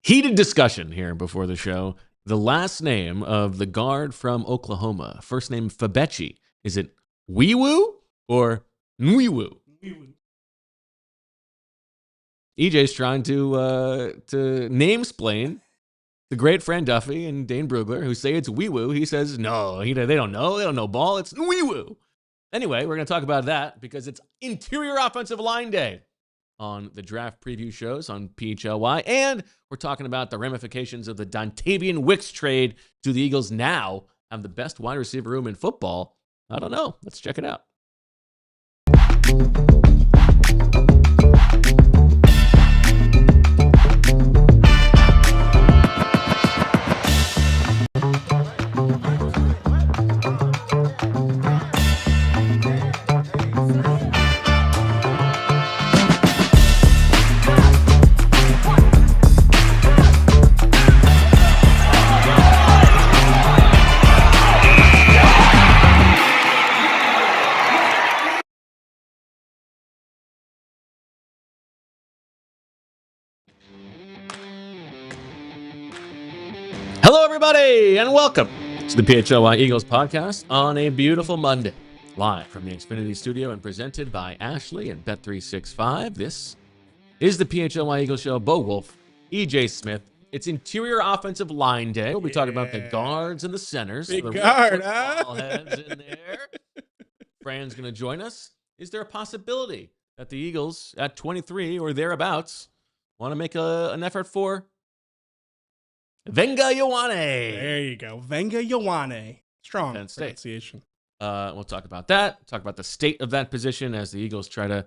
Heated discussion here before the show. The last name of the guard from Oklahoma, first name Febechi. Is it Nwaiwu or Nwaiwu? EJ's trying to name-splain the great Fran Duffy and Dane Brugler, who say it's Nwaiwu. He says, no, they don't know. They don't know ball. It's Nwaiwu. Anyway, we're going to talk about that because it's Interior Offensive Line Day on the draft preview shows on PHLY. And we're talking about the ramifications of the Dontayvion Wicks trade. Do the Eagles now have the best wide receiver room in football? I don't know. Let's check it out. Hello, everybody, and welcome to the PHLY Eagles podcast on a beautiful Monday, live from the Xfinity Studio and presented by Ashley and Bet365. This is the PHLY Eagles show. Bo Wulf, EJ Smith. It's Interior Offensive Line Day. We'll be talking about the guards and the centers. Big the guard, heads in there. Fran's going to join us. Is there a possibility that the Eagles at 23 or thereabouts want to make an effort for Vega Ioane? There you go. Vega Ioane. Strong pronunciation. We'll talk about that. Talk about the state of that position as the Eagles try to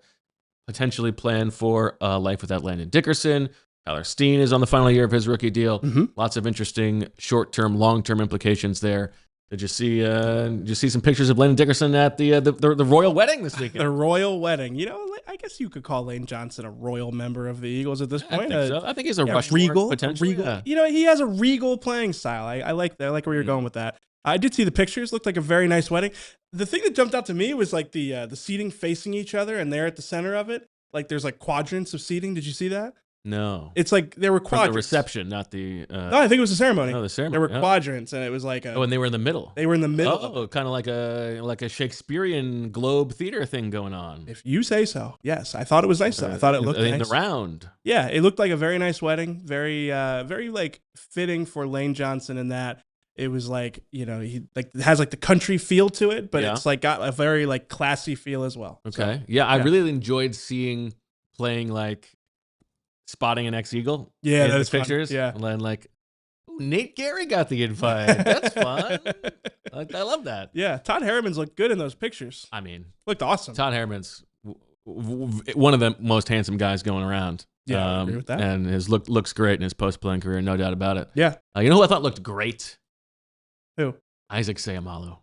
potentially plan for life without Landon Dickerson. Tyler Steen is on the final year of his rookie deal. Lots of interesting short-term, long-term implications there. Did you see some pictures of Landon Dickerson at the royal wedding this weekend? The royal wedding. You know, I guess you could call Lane Johnson a royal member of the Eagles at this point. I think so. I think he's a Rushmore regal potential. Regal. Yeah. You know, he has a regal playing style. I like that. I like where you're going with that. I did see the pictures. Looked like a very nice wedding. The thing that jumped out to me was like the seating facing each other, and they're at the center of it. Like there's like quadrants of seating. Did you see that? No. It's like there were quadrants. From the reception, not the... no, I think it was the ceremony. No, the ceremony. There were quadrants, and it was like and they were in the middle. They were in the middle. Oh, kind of like a Shakespearean Globe theater thing going on. If you say so. Yes, I thought it was nice. I thought it looked nice. In the round. Yeah, it looked like a very nice wedding. Very, very like fitting for Lane Johnson in that it was like, you know, he like has like the country feel to it, but it's like got a very like classy feel as well. Okay. So, yeah, I really enjoyed playing like spotting an ex-Eagle. Yeah, in that's the pictures. Fun. Yeah. And then like, Nate Gary got the invite. That's fun. I love that. Yeah, Todd Harriman's looked good in those pictures. I mean, looked awesome. Todd Harriman's one of the most handsome guys going around. Yeah, I agree with that. And his looks great in his post-playing career, no doubt about it. Yeah. You know who I thought looked great? Who? Isaac Seumalo.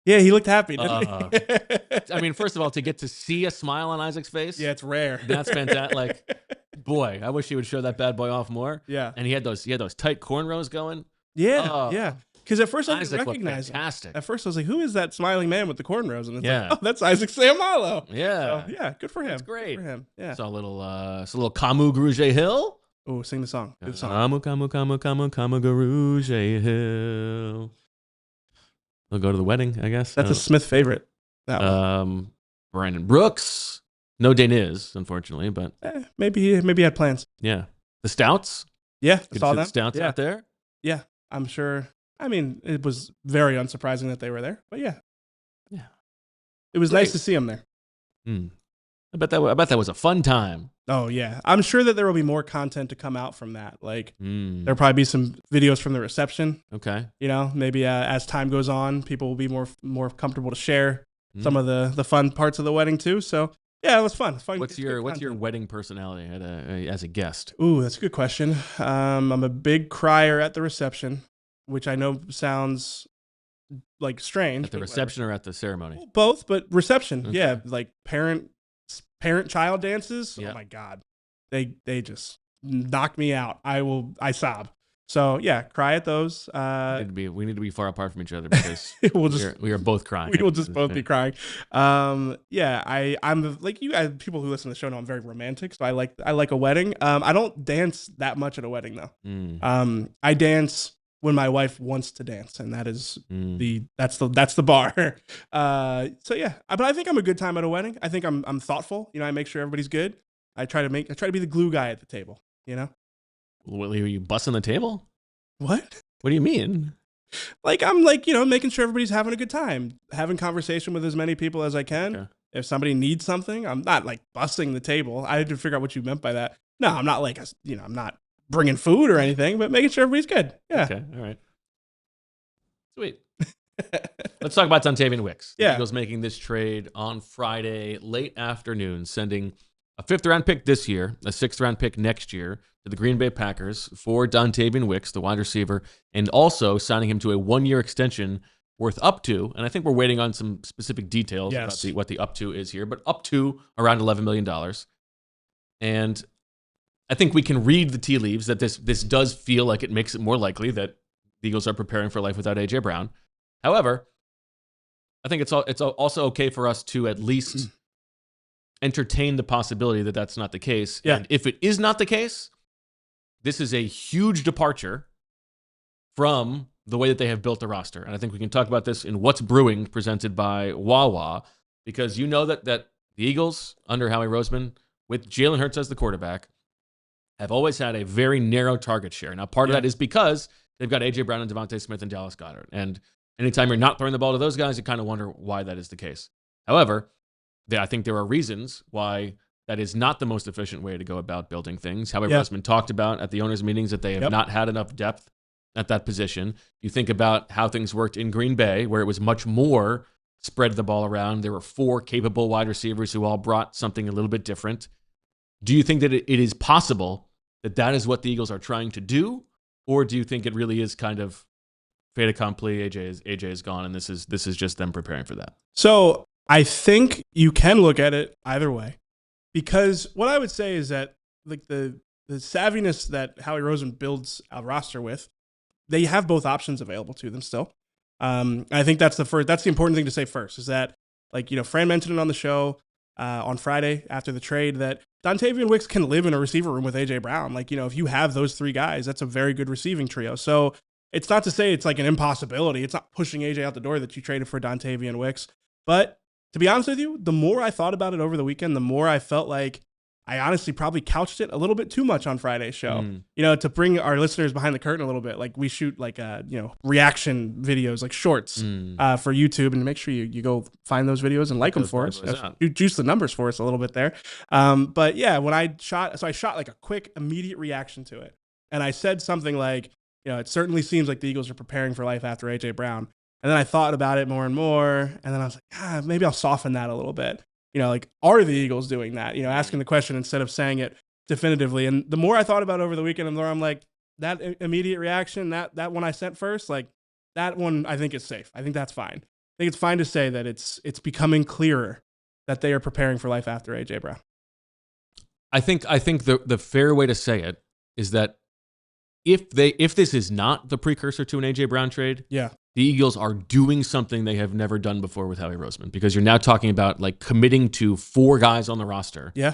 Yeah, he looked happy, didn't he? I mean, first of all, to get to see a smile on Isaac's face. Yeah, it's rare. That's fantastic. Like, boy, I wish he would show that bad boy off more. Yeah. And he had those tight cornrows going. Yeah, yeah. Because at first I didn't recognize him. Fantastic. At first I was like, who is that smiling man with the cornrows? And it's like, oh, that's Isaac Seumalo. Yeah. So, yeah, good for him. That's great. Good for him. Yeah. Saw a little Camus Gruget Hill. Oh, sing the song. Good song. Camus Gruget Hill. We'll go to the wedding, I guess. That's a Smith favorite. That one. Brandon Brooks. No Daniz, unfortunately, but maybe he had plans. Yeah. The Stouts. Yeah, saw them. Stouts out there. Yeah, I'm sure. I mean, it was very unsurprising that they were there, but yeah, it was nice to see them there. I bet that was a fun time. Oh yeah, I'm sure that there will be more content to come out from that. Like there'll probably be some videos from the reception. Okay, you know, maybe as time goes on, people will be more comfortable to share some of the fun parts of the wedding too. So yeah, it was fun. What's your wedding personality as a guest? Ooh, that's a good question. I'm a big crier at the reception, which I know sounds like strange. At the reception or at the ceremony? Both, but reception. Okay. Yeah, like parent-child dances. Yeah. Oh my God, they just knock me out. I sob. So yeah, cry at those. We need to be far apart from each other because we are both crying. We will just both be crying. Yeah, I'm like you guys. People who listen to the show know I'm very romantic, so I like a wedding. I don't dance that much at a wedding though. I dance when my wife wants to dance, and that is that's the bar. So yeah, but I think I'm a good time at a wedding. I think I'm thoughtful. You know, I make sure everybody's good. I try to be the glue guy at the table. You know. Are you busting the table? What? What do you mean? Like I'm like, you know, making sure everybody's having a good time, having conversation with as many people as I can. Okay. If somebody needs something, I'm not like busting the table. I had to figure out what you meant by that. No, I'm not like, you know, I'm not bringing food or anything, but making sure everybody's good. Yeah. Okay. All right. Sweet. Let's talk about Dontayvion Wicks. Yeah. The Eagles making this trade on Friday, late afternoon, sending a 5th-round pick this year, a 6th-round pick next year to the Green Bay Packers for Dontayvion Wicks, the wide receiver, and also signing him to a 1-year extension worth up to, and I think we're waiting on some specific details about what the up to is here, but up to around $11 million. And I think we can read the tea leaves that this does feel like it makes it more likely that the Eagles are preparing for life without A.J. Brown. However, I think it's also okay for us to at least entertain the possibility that that's not the case. Yeah. And if it is not the case, this is a huge departure from the way that they have built the roster. And I think we can talk about this in What's Brewing, presented by Wawa, because you know that the Eagles, under Howie Roseman, with Jalen Hurts as the quarterback, have always had a very narrow target share. Now, part of that is because they've got A.J. Brown and Devontae Smith and Dallas Goedert. And anytime you're not throwing the ball to those guys, you kind of wonder why that is the case. However, I think there are reasons why that is not the most efficient way to go about building things. Howie Roseman talked about at the owners' meetings that they have not had enough depth at that position. You think about how things worked in Green Bay, where it was much more spread the ball around. There were 4 capable wide receivers who all brought something a little bit different. Do you think that it is possible that is what the Eagles are trying to do? Or do you think it really is kind of fait accompli, AJ is gone, and this is just them preparing for that? So I think you can look at it either way, because what I would say is that like the savviness that Howie Roseman builds a roster with, they have both options available to them still. I think that's the important thing to say first, is that, like, you know, Fran mentioned it on the show on Friday after the trade, that Dontayvion Wicks can live in a receiver room with A.J. Brown. Like, you know, if you have those 3 guys, that's a very good receiving trio. So it's not to say it's like an impossibility. It's not pushing A.J. out the door that you traded for Dontayvion Wicks. But to be honest with you, the more I thought about it over the weekend, the more I felt like I honestly probably couched it a little bit too much on Friday's show. You know, to bring our listeners behind the curtain a little bit. Like, we shoot like you know, reaction videos, like shorts for YouTube, and make sure you go find those videos and like them for us. You juice the numbers for us a little bit there. But yeah, when I shot like a quick, immediate reaction to it, and I said something like, you know, it certainly seems like the Eagles are preparing for life after A.J. Brown. And then I thought about it more and more, and then I was like, maybe I'll soften that a little bit. You know, like, are the Eagles doing that? You know, asking the question instead of saying it definitively. And the more I thought about it over the weekend, the more I'm like, that immediate reaction, that one I sent first, like, that one I think is safe. I think that's fine. I think it's fine to say that it's becoming clearer that they are preparing for life after A.J. Brown. I think the fair way to say it is that if this is not the precursor to an A.J. Brown trade, the Eagles are doing something they have never done before with Howie Roseman, because you're now talking about, like, committing to 4 guys on the roster. Yeah.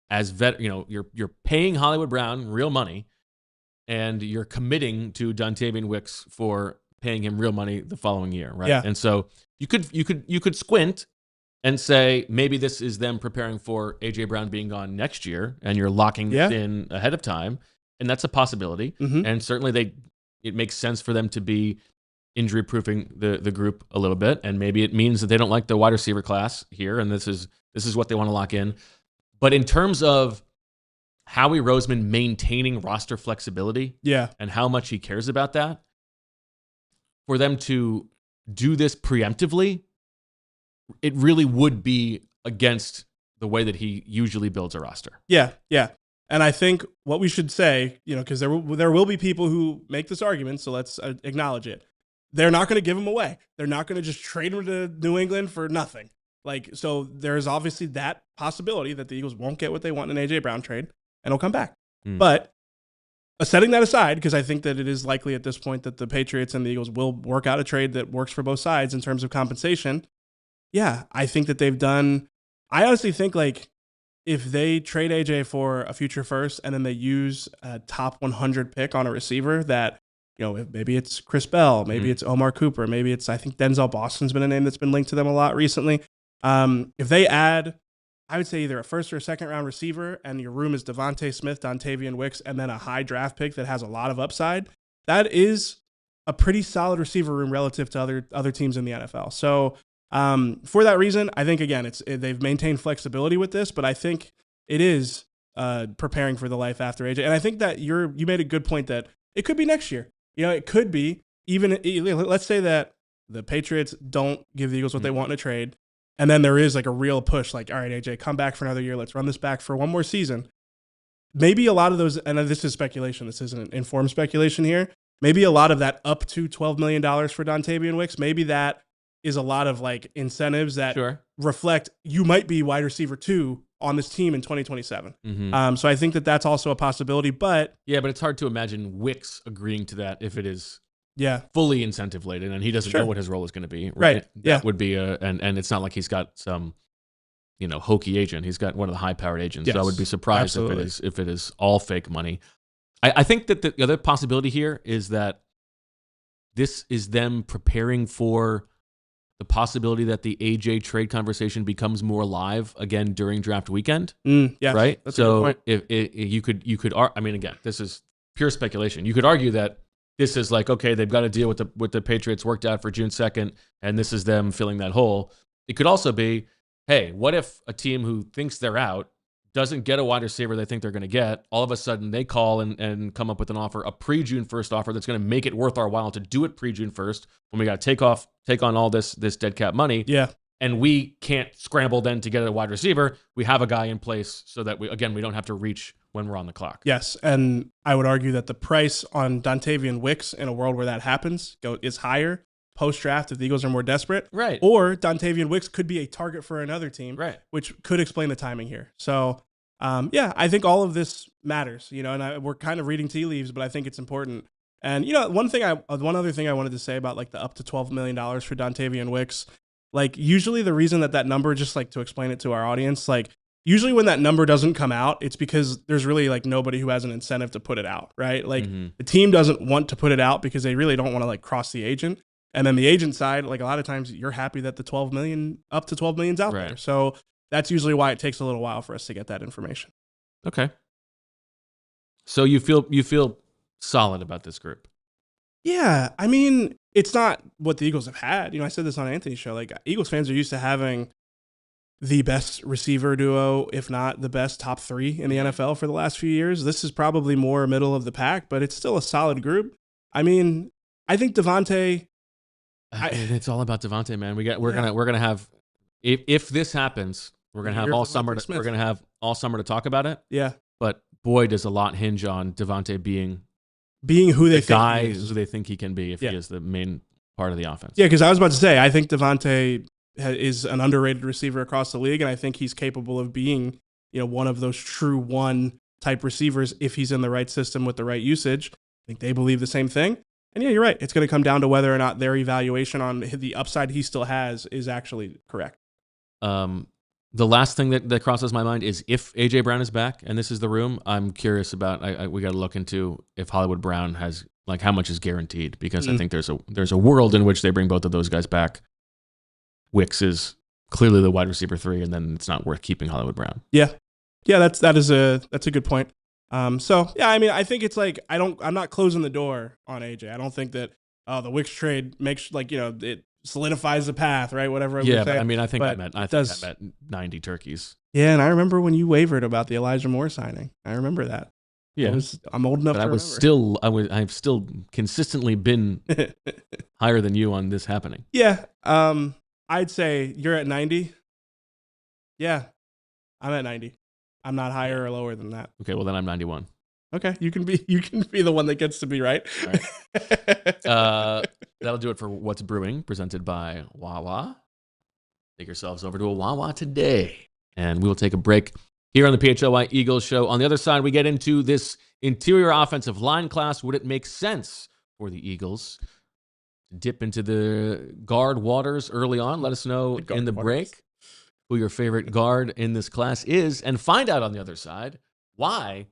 As you know, you're paying Hollywood Brown real money, and you're committing to Dontayvion Wicks for paying him real money the following year, right? Yeah. And so you could squint and say maybe this is them preparing for A.J. Brown being gone next year, and you're locking this in ahead of time, and that's a possibility. And certainly it makes sense for them to be injury-proofing the group a little bit, and maybe it means that they don't like the wide receiver class here, and this is what they want to lock in. But in terms of Howie Roseman maintaining roster flexibility, and how much he cares about that, for them to do this preemptively, it really would be against the way that he usually builds a roster. Yeah. And I think what we should say, you know, because there will be people who make this argument, so let's acknowledge it. They're not going to give him away. They're not going to just trade him to New England for nothing. Like, so there's obviously that possibility that the Eagles won't get what they want in an A.J. Brown trade, and he'll come back. But setting that aside, because I think that it is likely at this point that the Patriots and the Eagles will work out a trade that works for both sides in terms of compensation. Yeah, I think that they've done. I honestly think like if they trade AJ for a future first and then they use a top 100 pick on a receiver that, maybe it's Chris Bell, maybe it's Omar Cooper, maybe it's, I think Denzel Boston's been a name that's been linked to them a lot recently. If they add, I would say either a first or a second round receiver and your room is Devontae Smith, Dontayvion Wicks, and then a high draft pick that has a lot of upside, that is a pretty solid receiver room relative to other teams in the NFL. So for that reason, I think, again, they've maintained flexibility with this, but I think it is preparing for the life after AJ. And I think that you made a good point that it could be next year. It could be even, let's say that the Patriots don't give the Eagles what they want in a trade. And then there is like a real push, like, all right, AJ, come back for another year. Let's run this back for one more season. Maybe a lot of those, and this is speculation, this isn't informed speculation here. Maybe a lot of that up to $12 million for Dontayvion Wicks, maybe that is a lot of like incentives that reflect you might be wide receiver 2 on this team in 2027. So I think that that's also a possibility, but it's hard to imagine Wicks agreeing to that if it is fully incentive laden and he doesn't know what his role is going to be. Right. That would be and it's not like he's got some, hokey agent. He's got one of the high powered agents. Yes, so I would be surprised if it is all fake money. I think that the other possibility here is that this is them preparing for the possibility that the AJ trade conversation becomes more live again during draft weekend. Right. That's so if you could, I mean, again, this is pure speculation. You could argue that this is like, okay, they've got to deal with the Patriots worked out for June 2nd, and this is them filling that hole. It could also be, hey, what if a team who thinks they're out doesn't get a wide receiver they think they're going to get? All of a sudden, they call and come up with an offer, a pre-June 1st offer that's going to make it worth our while to do it pre-June 1st when we got to take on all this dead cap money. Yeah. And we can't scramble then to get a wide receiver. We have a guy in place so that we don't have to reach when we're on the clock. Yes, and I would argue that the price on Dontayvion Wicks in a world where that happens is higher post-draft if the Eagles are more desperate. Right. Or Dontayvion Wicks could be a target for another team, right, which could explain the timing here. So, I think all of this matters, and we're kind of reading tea leaves, but I think it's important. And, one other thing I wanted to say about like the up to $12 million for Dontayvion Wicks, like usually the reason that number, just like to explain it to our audience, like usually when that number doesn't come out, it's because there's really like nobody who has an incentive to put it out, right? Like the team doesn't want to put it out because they really don't want to like cross the agent. And then the agent side, like a lot of times you're happy that the $12 million, up to $12 million's out there. So that's usually why it takes a little while for us to get that information. Okay. So you feel solid about this group? Yeah. I mean, it's not what the Eagles have had. I said this on Anthony's show. Like Eagles fans are used to having the best receiver duo, if not the best top 3 in the NFL for the last few years. This is probably more middle of the pack, but it's still a solid group. I mean, I think Devontae. It's all about Devontae, man. We're gonna have if this happens, we're gonna have all summer. We're gonna have all summer to talk about it. Yeah. But boy, does a lot hinge on Devontae being who they think who they think he can be if he is the main part of the offense. Yeah, because I was about to say, I think Devontae is an underrated receiver across the league, and I think he's capable of being, one of those true one type receivers if he's in the right system with the right usage. I think they believe the same thing. And yeah, you're right. It's going to come down to whether or not their evaluation on the upside he still has is actually correct. The last thing that crosses my mind is if AJ Brown is back and this is the room, I'm curious about. We got to look into if Hollywood Brown has like how much is guaranteed, because I think there's a world in which they bring both of those guys back. Wicks is clearly the wide receiver 3, and then it's not worth keeping Hollywood Brown. Yeah, that's a good point. So yeah, I mean, I think it's like I'm not closing the door on AJ. I don't think that the Wicks trade makes it solidifies the path, right? Whatever. Yeah, but, I mean, I think I meant 90 turkees. Yeah, and I remember when you wavered about the Elijah Moore signing. I remember that. Yeah, I'm old enough. But I've still consistently been higher than you on this happening. Yeah, I'd say you're at 90. Yeah, I'm at 90. I'm not higher or lower than that. Okay, well then I'm 91. Okay, you can be the one that gets to be right. All right. That'll do it for What's Brewing, presented by Wawa. Take yourselves over to a Wawa today, and we will take a break. Here on the PHLY Eagles show. On the other side, we get into this interior offensive line class. Would it make sense for the Eagles to dip into the guard waters early on? Let us know in the break who your favorite guard in this class is, and find out on the other side why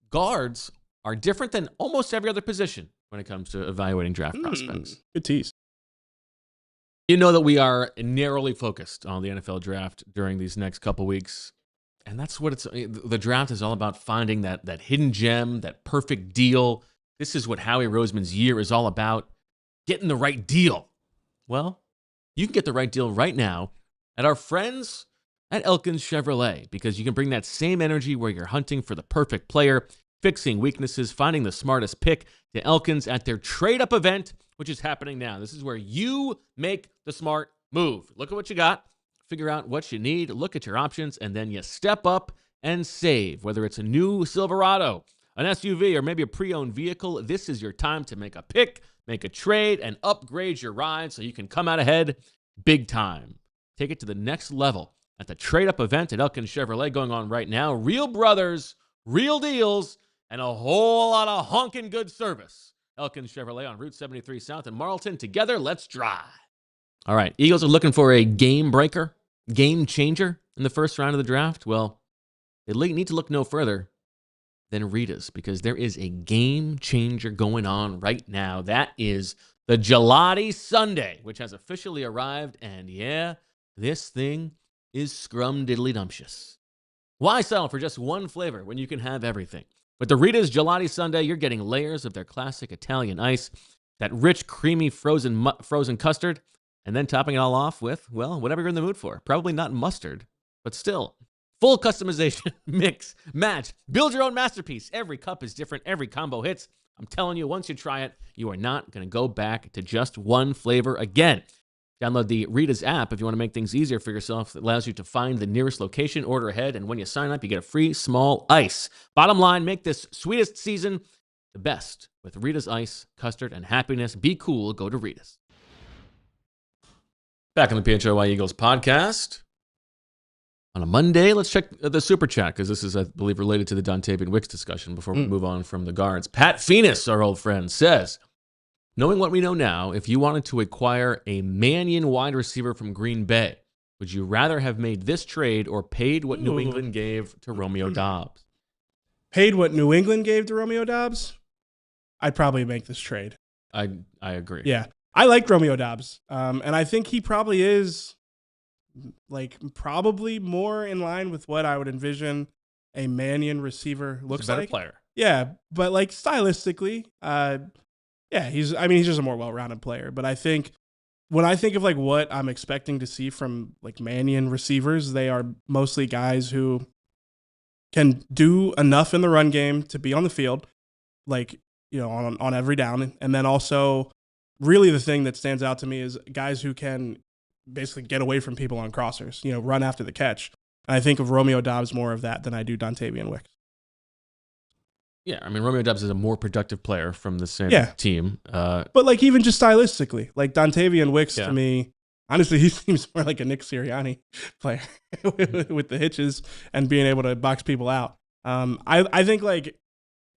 guards are different than almost every other position when it comes to evaluating draft prospects. Good tease. You know that we are narrowly focused on the NFL draft during these next couple weeks. And that's what the draft is all about, finding that hidden gem, that perfect deal. This is what Howie Roseman's year is all about, getting the right deal. Well, you can get the right deal right now at our friends at Elkins Chevrolet, because you can bring that same energy where you're hunting for the perfect player, fixing weaknesses, finding the smartest pick, to Elkins at their trade-up event, which is happening now. This is where you make the smart move. Look at what you got. Figure out what you need, look at your options, and then you step up and save. Whether it's a new Silverado, an SUV, or maybe a pre-owned vehicle, this is your time to make a pick, make a trade, and upgrade your ride so you can come out ahead big time. Take it to the next level at the trade-up event at Elkins Chevrolet going on right now. Real brothers, real deals, and a whole lot of honking good service. Elkins Chevrolet on Route 73 South in Marlton. Together, let's drive. All right, Eagles are looking for a game breaker, game changer in the first round of the draft. Well, they need to look no further than Rita's, because there is a game changer going on right now. That is the Gelati Sundae, which has officially arrived. And yeah, this thing is scrum-diddly-dumptious. Why settle for just one flavor when you can have everything? With the Rita's Gelati Sundae, you're getting layers of their classic Italian ice, that rich, creamy frozen custard, and then topping it all off with, well, whatever you're in the mood for. Probably not mustard, but still. Full customization, mix, match, build your own masterpiece. Every cup is different. Every combo hits. I'm telling you, once you try it, you are not going to go back to just one flavor again. Download the Rita's app if you want to make things easier for yourself. It allows you to find the nearest location, order ahead, and when you sign up, you get a free small ice. Bottom line, make this sweetest season the best with Rita's ice, custard, and happiness. Be cool. Go to Rita's. Back on the PHLY Eagles podcast. On a Monday, let's check the Super Chat, because this is, I believe, related to the Dontayvion Wicks discussion before we move on from the guards. Pat Phoenix, our old friend, says, knowing what we know now, if you wanted to acquire a Mannion wide receiver from Green Bay, would you rather have made this trade or paid what New England gave to Romeo Doubs? Paid what New England gave to Romeo Doubs? I'd probably make this trade. I agree. Yeah. I like Romeo Doubs, and I think he probably is, probably more in line with what I would envision a Mannion receiver looks like. He's a better player. Yeah, but stylistically, he's just a more well-rounded player. But I think when I think of what I'm expecting to see from Mannion receivers, they are mostly guys who can do enough in the run game to be on the field, on every down, and then also. Really, the thing that stands out to me is guys who can basically get away from people on crossers, run after the catch. And I think of Romeo Doubs more of that than I do Dontayvion Wicks. Yeah, I mean, Romeo Doubs is a more productive player from the same team. But even just stylistically, Dontayvion Wicks to me, honestly, he seems more like a Nick Sirianni player with the hitches and being able to box people out. I think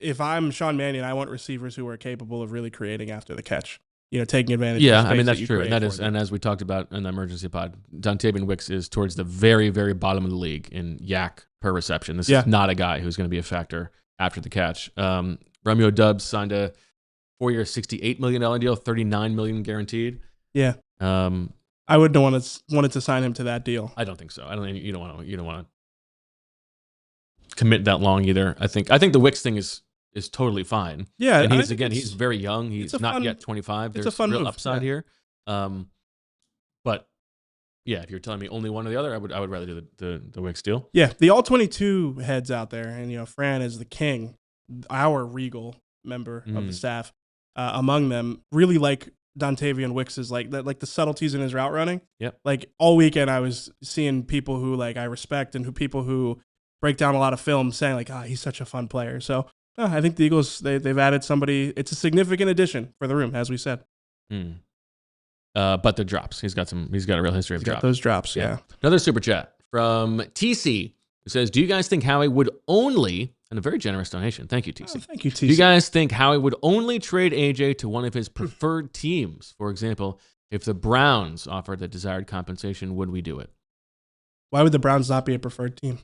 if I'm Sean Mannion, I want receivers who are capable of really creating after the catch. Taking advantage. Yeah, of the I mean, space that's true. And as we talked about in the emergency pod, Dontayvion Wicks is towards the very, very bottom of the league in yak per reception. This is not a guy who's going to be a factor after the catch. Romeo Doubs signed a 4-year, $68 million deal, $39 million guaranteed. Yeah. I wouldn't have wanted to sign him to that deal. I don't think so. I don't think you don't want to commit that long either. I think the Wicks thing is totally fine. Yeah, and he's very young. He's not yet 25. There's a fun real move, upside here. But yeah, if you're telling me only one or the other, I would rather do the Wicks deal. Yeah, the all 22 heads out there, and Fran is the king, our regal member of the staff. Among them, really like Dontayvion Wicks is the subtleties in his route running. Yep. All weekend, I was seeing people who I respect and people who break down a lot of film saying he's such a fun player. So. I think the Eagles, they've added somebody. It's a significant addition for the room, as we said. But the drops. He's got a real history of drops. Those drops, yeah. Another super chat from TC. who says, do you guys think Howie would only, and a very generous donation, thank you, TC. Oh, thank you, TC. Do you guys think Howie would only trade AJ to one of his preferred teams? For example, if the Browns offered the desired compensation, would we do it? Why would the Browns not be a preferred team?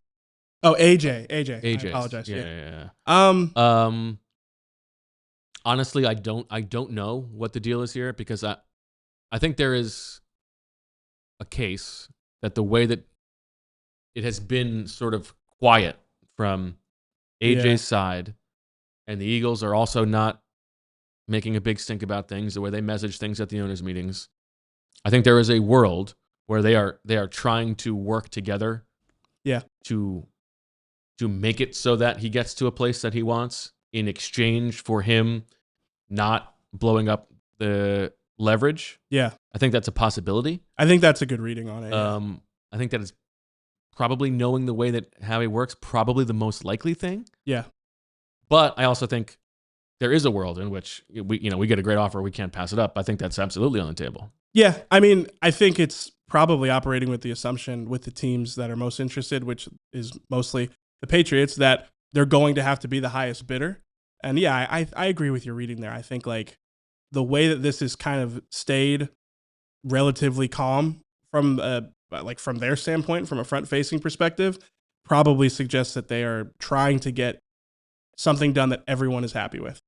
Oh, AJ. I apologize. Yeah. Honestly, I don't know what the deal is here, because I think there is a case that the way that it has been sort of quiet from AJ's side, and the Eagles are also not making a big stink about things, the way they message things at the owners' meetings. I think there is a world where they are trying to work together to make it so that he gets to a place that he wants in exchange for him not blowing up the leverage. Yeah. I think that's a possibility. I think that's a good reading on it. I think that is probably, knowing the way that Howie works, probably the most likely thing. Yeah. But I also think there is a world in which we get a great offer, we can't pass it up. I think that's absolutely on the table. Yeah. I mean, I think it's probably operating with the assumption with the teams that are most interested, which is mostly the Patriots, that they're going to have to be the highest bidder. And yeah, I agree with your reading there. I think like the way that this has kind of stayed relatively calm from their standpoint, from a front-facing perspective, probably suggests that they are trying to get something done that everyone is happy with.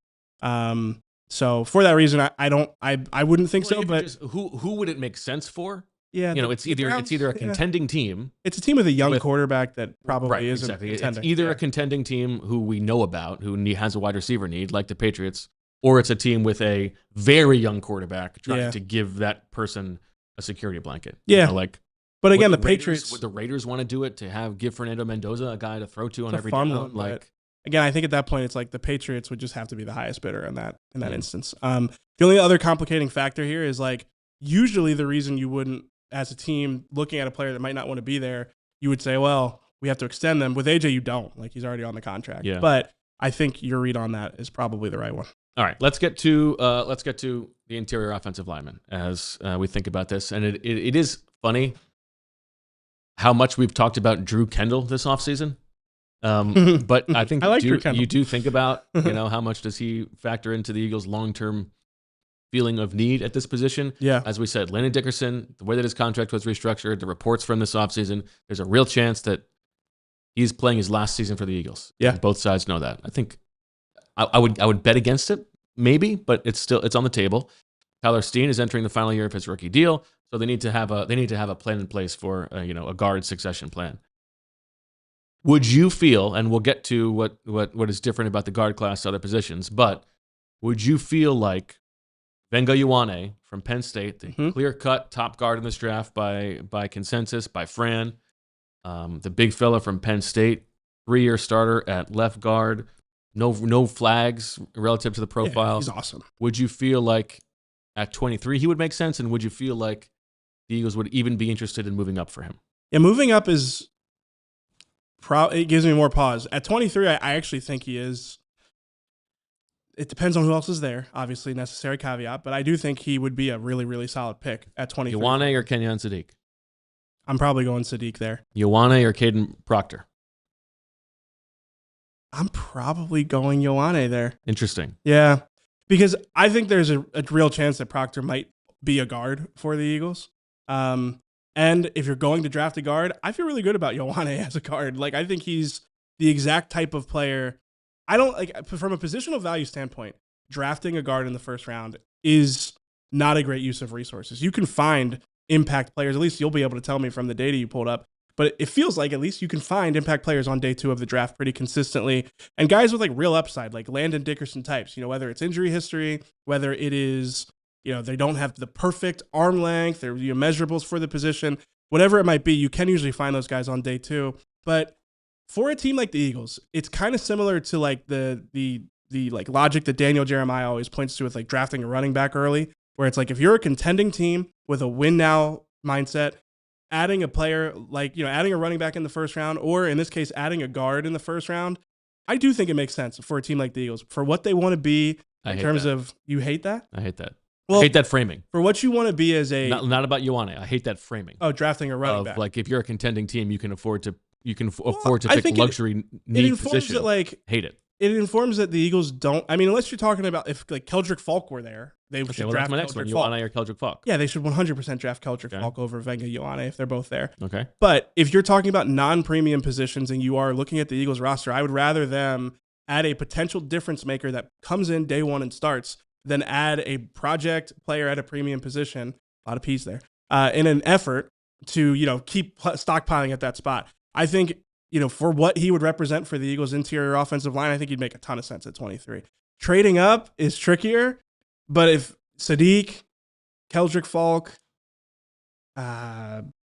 So for that reason, I wouldn't think so. But who would it make sense for? Yeah, it's either a contending team. It's a team with a young quarterback that probably isn't contending. It's either a contending team who we know about, who has a wide receiver need, like the Patriots, or it's a team with a very young quarterback trying to give that person a security blanket. Yeah, but again, the Patriots, would the Raiders want to do it to give Fernando Mendoza a guy to throw to on every down? Again, I think at that point it's like the Patriots would just have to be the highest bidder in that instance. The only other complicating factor here is like usually the reason you wouldn't, as a team looking at a player that might not want to be there, you would say, well, we have to extend them. With AJ, you don't. Like, he's already on the contract. Yeah. But I think your read on that is probably the right one. All right, let's get to the interior offensive lineman as we think about this. And it is funny how much we've talked about Drew Kendall this offseason. But I think you do think about, how much does he factor into the Eagles' long-term feeling of need at this position. Yeah. As we said, Landon Dickerson, the way that his contract was restructured, the reports from this offseason, there's a real chance that he's playing his last season for the Eagles. Yeah. And both sides know that. I think I would bet against it, maybe, but it's on the table. Tyler Steen is entering the final year of his rookie deal, so they need to have a plan in place for a guard succession plan. Would you feel, and we'll get to what is different about the guard class to other positions, but would you feel like Vega Ioane from Penn State, the clear-cut top guard in this draft by consensus, by Fran, the big fella from Penn State, 3-year starter at left guard, no flags relative to the profile. Yeah, he's awesome. Would you feel like at 23 he would make sense, and would you feel like the Eagles would even be interested in moving up for him? Yeah, moving up is it gives me more pause. At 23, I actually think he is. It depends on who else is there, obviously, necessary caveat, but I do think he would be a really, really solid pick at 23. Ioane or Kenyon Sadiq? I'm probably going Sadiq there. Ioane or Caden Proctor? I'm probably going Ioane there. Interesting. Yeah, because I think there's a real chance that Proctor might be a guard for the Eagles. And if you're going to draft a guard, I feel really good about Ioane as a guard. Like, I think he's the exact type of player. I don't like, from a positional value standpoint, drafting a guard in the first round is not a great use of resources. You can find impact players. At least you'll be able to tell me from the data you pulled up. But it feels like at least you can find impact players on day 2 of the draft pretty consistently. And guys with like real upside, like Landon Dickerson types, whether it's injury history, whether it is, they don't have the perfect arm length, they're measurables for the position, whatever it might be, you can usually find those guys on day 2. But for a team like the Eagles, it's kind of similar to like the like logic that Daniel Jeremiah always points to with like drafting a running back early, where it's like if you're a contending team with a win now mindset, adding a player like, adding a running back in the first round, or in this case, adding a guard in the first round, I do think it makes sense for a team like the Eagles for what they want to be in terms of. You hate that? I hate that. Well, I hate that framing. For what you want to be as a... Not about Ioane. I hate that framing. Oh, drafting a running back. Like, if you're a contending team, you can afford to you can afford to pick luxury need position. Hate it. It informs that the Eagles don't. I mean, unless you're talking about if like Keldrick Falk were there, they should draft that's my next one. Ioane or Keldrick Falk. Yeah, they should 100% draft Keldrick Falk over Vega Ioane if they're both there. Okay. But if you're talking about non-premium positions and you are looking at the Eagles roster, I would rather them add a potential difference maker that comes in day one and starts than add a project player at a premium position. A lot of P's there. In an effort to keep stockpiling at that spot. I think. For what he would represent for the Eagles' interior offensive line, I think he'd make a ton of sense at 23. Trading up is trickier, but if Sadiq, Keldrick Falk,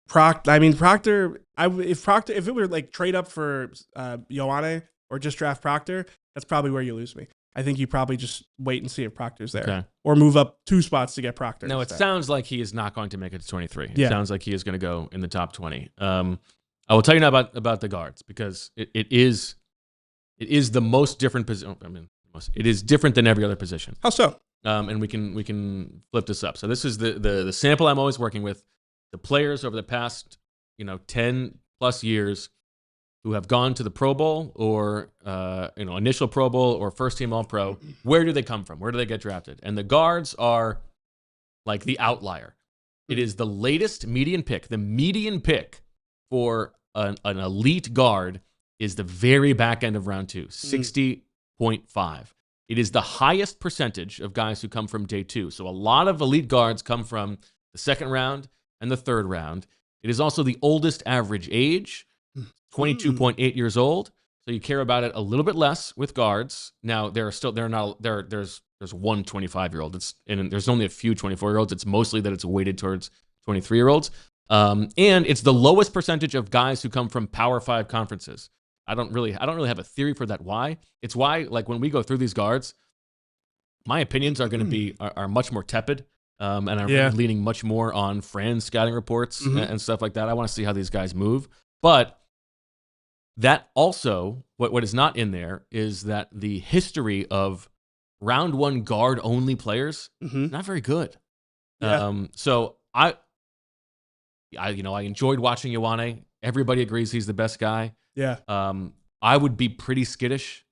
Proctor, if it were like trade up for Ioane or just draft Proctor, that's probably where you lose me. I think you probably just wait and see if Proctor's there, or move up 2 spots to get Proctor. No, it sounds like he is not going to make it to 23. It sounds like he is going to go in the top 20. I will tell you now about the guards because it is the most different position. I mean, it is different than every other position. How so? And we can flip this up. So this is the sample I'm always working with. The players over the past 10 plus years who have gone to the Pro Bowl or initial Pro Bowl or first team All Pro. Where do they come from? Where do they get drafted? And the guards are like the outlier. It is the latest median pick. The median pick for an elite guard is the very back end of round 2, 60.5. It is the highest percentage of guys who come from day 2. So a lot of elite guards come from the second round and the third round. It is also the oldest average age, 22.8 years old. So you care about it a little bit less with guards. Now there's one 25-year-old. And there's only a few 24-year-olds. It's mostly that it's weighted towards 23-year-olds. And it's the lowest percentage of guys who come from Power 5 conferences. I don't really have a theory for that. Why? It's why, like, when we go through these guards, my opinions are going to be are much more tepid, and I'm leaning much more on Fran's scouting reports and stuff like that. I want to see how these guys move. But that also, what is not in there is that the history of round 1 guard only players not very good. So I enjoyed watching Ioane. Everybody agrees he's the best guy. Yeah. I would be pretty skittish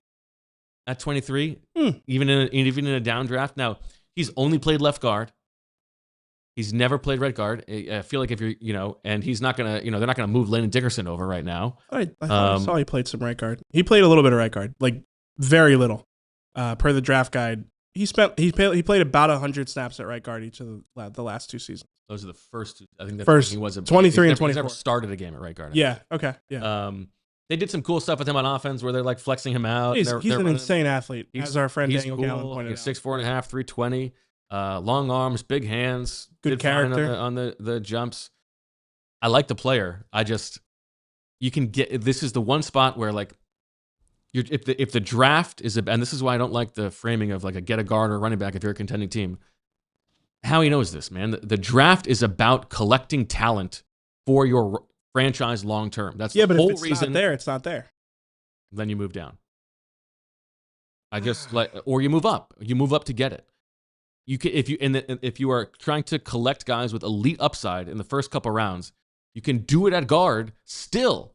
at 23, even in a down draft. Now, he's only played left guard. He's never played right guard. I feel like if you're, and he's not gonna, they're not gonna move Landon Dickerson over right now. I saw he played some right guard. He played a little bit of right guard, like very little. Per the draft guide, he played about 100 snaps at right guard each of the last 2 seasons. Those are the first. I think he was 23 and 24. He's never started a game at right guard. Yeah. Okay. Yeah. They did some cool stuff with him on offense where they're like flexing him out. He's an insane athlete, as our friend Daniel Gallen pointed out. 6'4.5", 320, long arms, big hands, good character on the jumps. I like the player. You can get. This is the one spot where like, if the draft is and this is why I don't like the framing of like a get a guard or running back if you're a contending team. Howie knows this, man. The draft is about collecting talent for your franchise long term. That's the whole reason. It's not there. Then you move down. Or you move up. You move up to get it. You can if you are trying to collect guys with elite upside in the first couple rounds, you can do it at guard still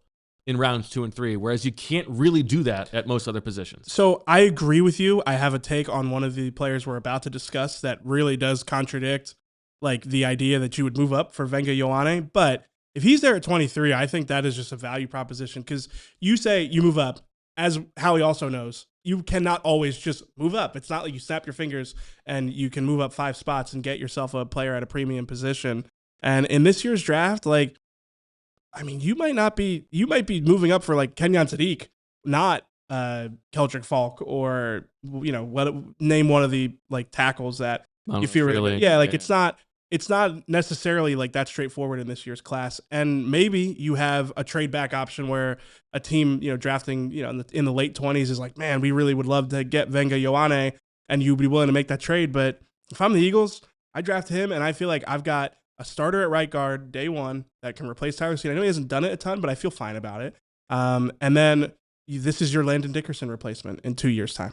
in rounds 2 and 3, whereas you can't really do that at most other positions. So I agree with you. I have a take on one of the players we're about to discuss that really does contradict like the idea that you would move up for Vega Ioane, but if he's there at 23, I think that is just a value proposition because you say you move up, as Howie also knows, you cannot always just move up. It's not like you snap your fingers and you can move up 5 spots and get yourself a player at a premium position. And in this year's draft, like, I mean, you might be moving up for like Kenyon Sadiq, not Keldrick Falk or, name one of the like tackles that you feel really good. Yeah, like it's not necessarily like that straightforward in this year's class. And maybe you have a trade back option where a team, drafting, in the late 20s is like, man, we really would love to get Vega Ioane, and you'd be willing to make that trade. But if I'm the Eagles, I draft him, and I feel like I've got a starter at right guard day 1 that can replace Tyler Seed. I know he hasn't done it a ton, but I feel fine about it. And then this is your Landon Dickerson replacement in 2 years' time.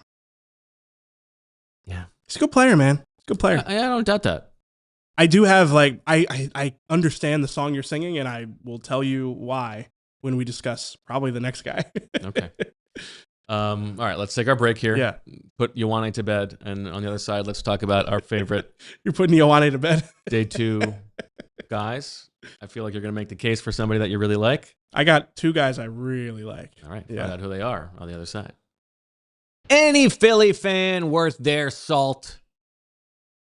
Yeah. He's a good player, man. He's a good player. I don't doubt that. I do have, like, I understand the song you're singing, and I will tell you why. when we discuss probably the next guy. Okay. All right, let's take our break here. Yeah. Put Ioane to bed. And on the other side, let's talk about our favorite You're putting Ioane to bed. day 2 guys. I feel like you're going to make the case for somebody that you really like. I got 2 guys I really like. All right, Yeah. find out who they are on the other side. Any Philly fan worth their salt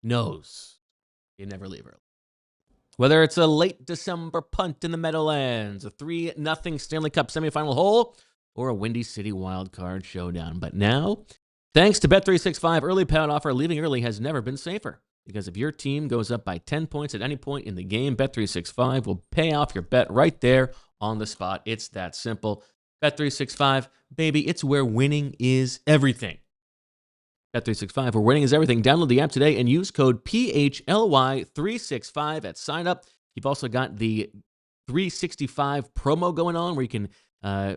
knows you never leave early. Whether it's a late December punt in the Meadowlands, a 3-0 Stanley Cup semifinal hole, or a Windy City wildcard showdown. But now, thanks to Bet365 early payout offer, leaving early has never been safer. Because if your team goes up by 10 points at any point in the game, Bet365 will pay off your bet right there on the spot. It's that simple. Bet365, baby, it's where winning is everything. Bet365, where winning is everything. Download the app today and use code PHLY365 at sign up. You've also got the 365 promo going on where you can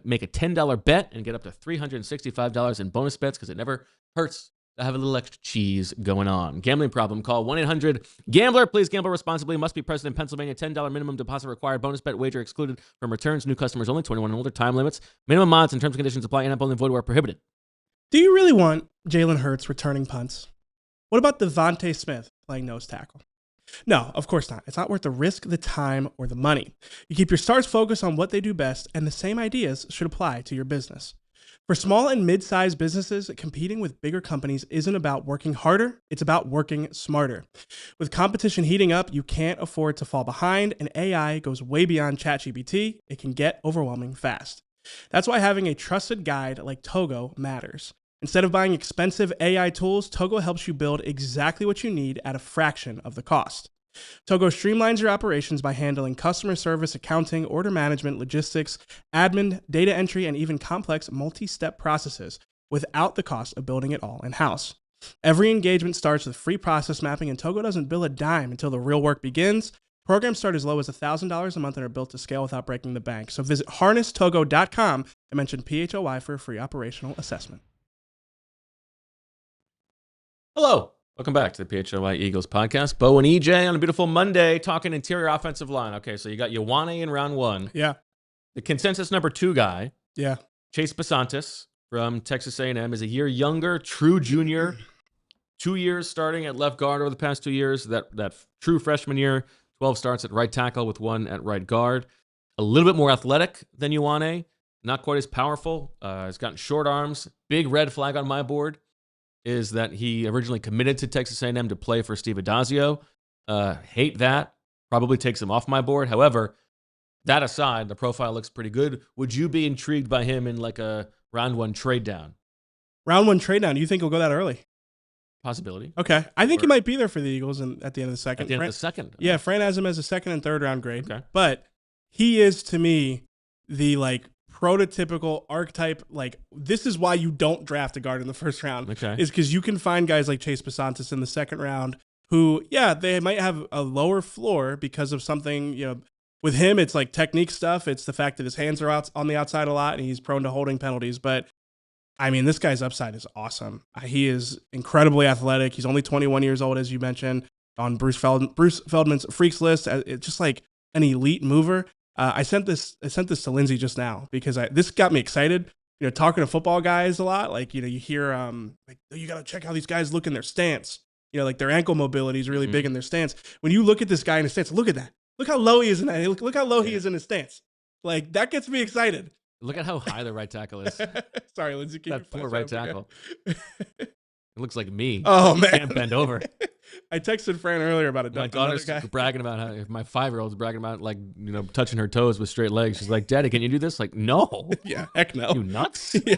make a $10 bet and get up to $365 in bonus bets because it never hurts to have a little extra cheese going on. Gambling problem? Call 1-800-GAMBLER. Please gamble responsibly. Must be present in Pennsylvania. $10 minimum deposit required. Bonus bet wager excluded from returns. New customers only. 21 and older. Time limits. Minimum odds and terms and conditions apply. And only void where prohibited. Do you really want Jalen Hurts returning punts? What about Devontae Smith playing nose tackle? No, of course not. It's not worth the risk, the time, or the money. You keep your stars focused on what they do best, and the same ideas should apply to your business. For small and mid-sized businesses, competing with bigger companies isn't about working harder, it's about working smarter. With competition heating up, you can't afford to fall behind, and AI goes way beyond ChatGPT. It can get overwhelming fast. That's why having a trusted guide like Togo matters. Instead of buying expensive AI tools, Togo helps you build exactly what you need at a fraction of the cost. Togo streamlines your operations by handling customer service, accounting, order management, logistics, admin, data entry, and even complex multi-step processes without the cost of building it all in-house. Every engagement starts with free process mapping, and Togo doesn't bill a dime until the real work begins. Programs start as low as $1,000 a month and are built to scale without breaking the bank. So visit harnesstogo.com and mention PHLY for a free operational assessment. Hello. Welcome back to the PHLY Eagles podcast. Bo and EJ on a beautiful Monday talking interior offensive line. Okay, so you got Ioane in round 1. Yeah. The consensus number 2 guy, Yeah. Chase Bisontis from Texas A&M, is a year younger, true junior. 2 years starting at left guard over the past 2 years. That true freshman year, 12 starts at right tackle with 1 at right guard. A little bit more athletic than Ioane. Not quite as powerful. He's gotten short arms. Big red flag on my board is that he originally committed to Texas A&M to play for Steve Adazio. Hate that. Probably takes him off my board. However, that aside, the profile looks pretty good. Would you be intrigued by him in like a round 1 trade down? Round 1 trade down. You think he'll go that early? Possibility. Okay. I think he might be there for the Eagles at the end of the second. At the end of the second? Yeah, Fran has him as a second and third round grade. Okay. But he is, to me, the prototypical archetype. This is why you don't draft a guard in the first round. Okay. Is because you can find guys like Chase Bisontis in the second round who, yeah, they might have a lower floor because of something, with him, it's like technique stuff. It's the fact that his hands are out on the outside a lot and he's prone to holding penalties. But I mean, this guy's upside is awesome. He is incredibly athletic. He's only 21 years old, as you mentioned, on Bruce Feldman's freaks list. It's just like an elite mover. I sent this to Lindsay just now because this got me excited. Talking to football guys a lot, you hear you got to check how these guys look in their stance. Their ankle mobility is really big in their stance. When you look at this guy in his stance, look at that. Look how low he is in that. Look how low he is in his stance. That gets me excited. Look at how high the right tackle is. Sorry, Lindsay. That poor right tackle. It looks like me. Oh, man. Can't bend over. I texted Fran earlier about it. My daughter's bragging about how, if my 5-year-old's bragging about touching her toes with straight legs. She's like, Daddy, can you do this? No. Yeah, heck no. You nuts? Yeah.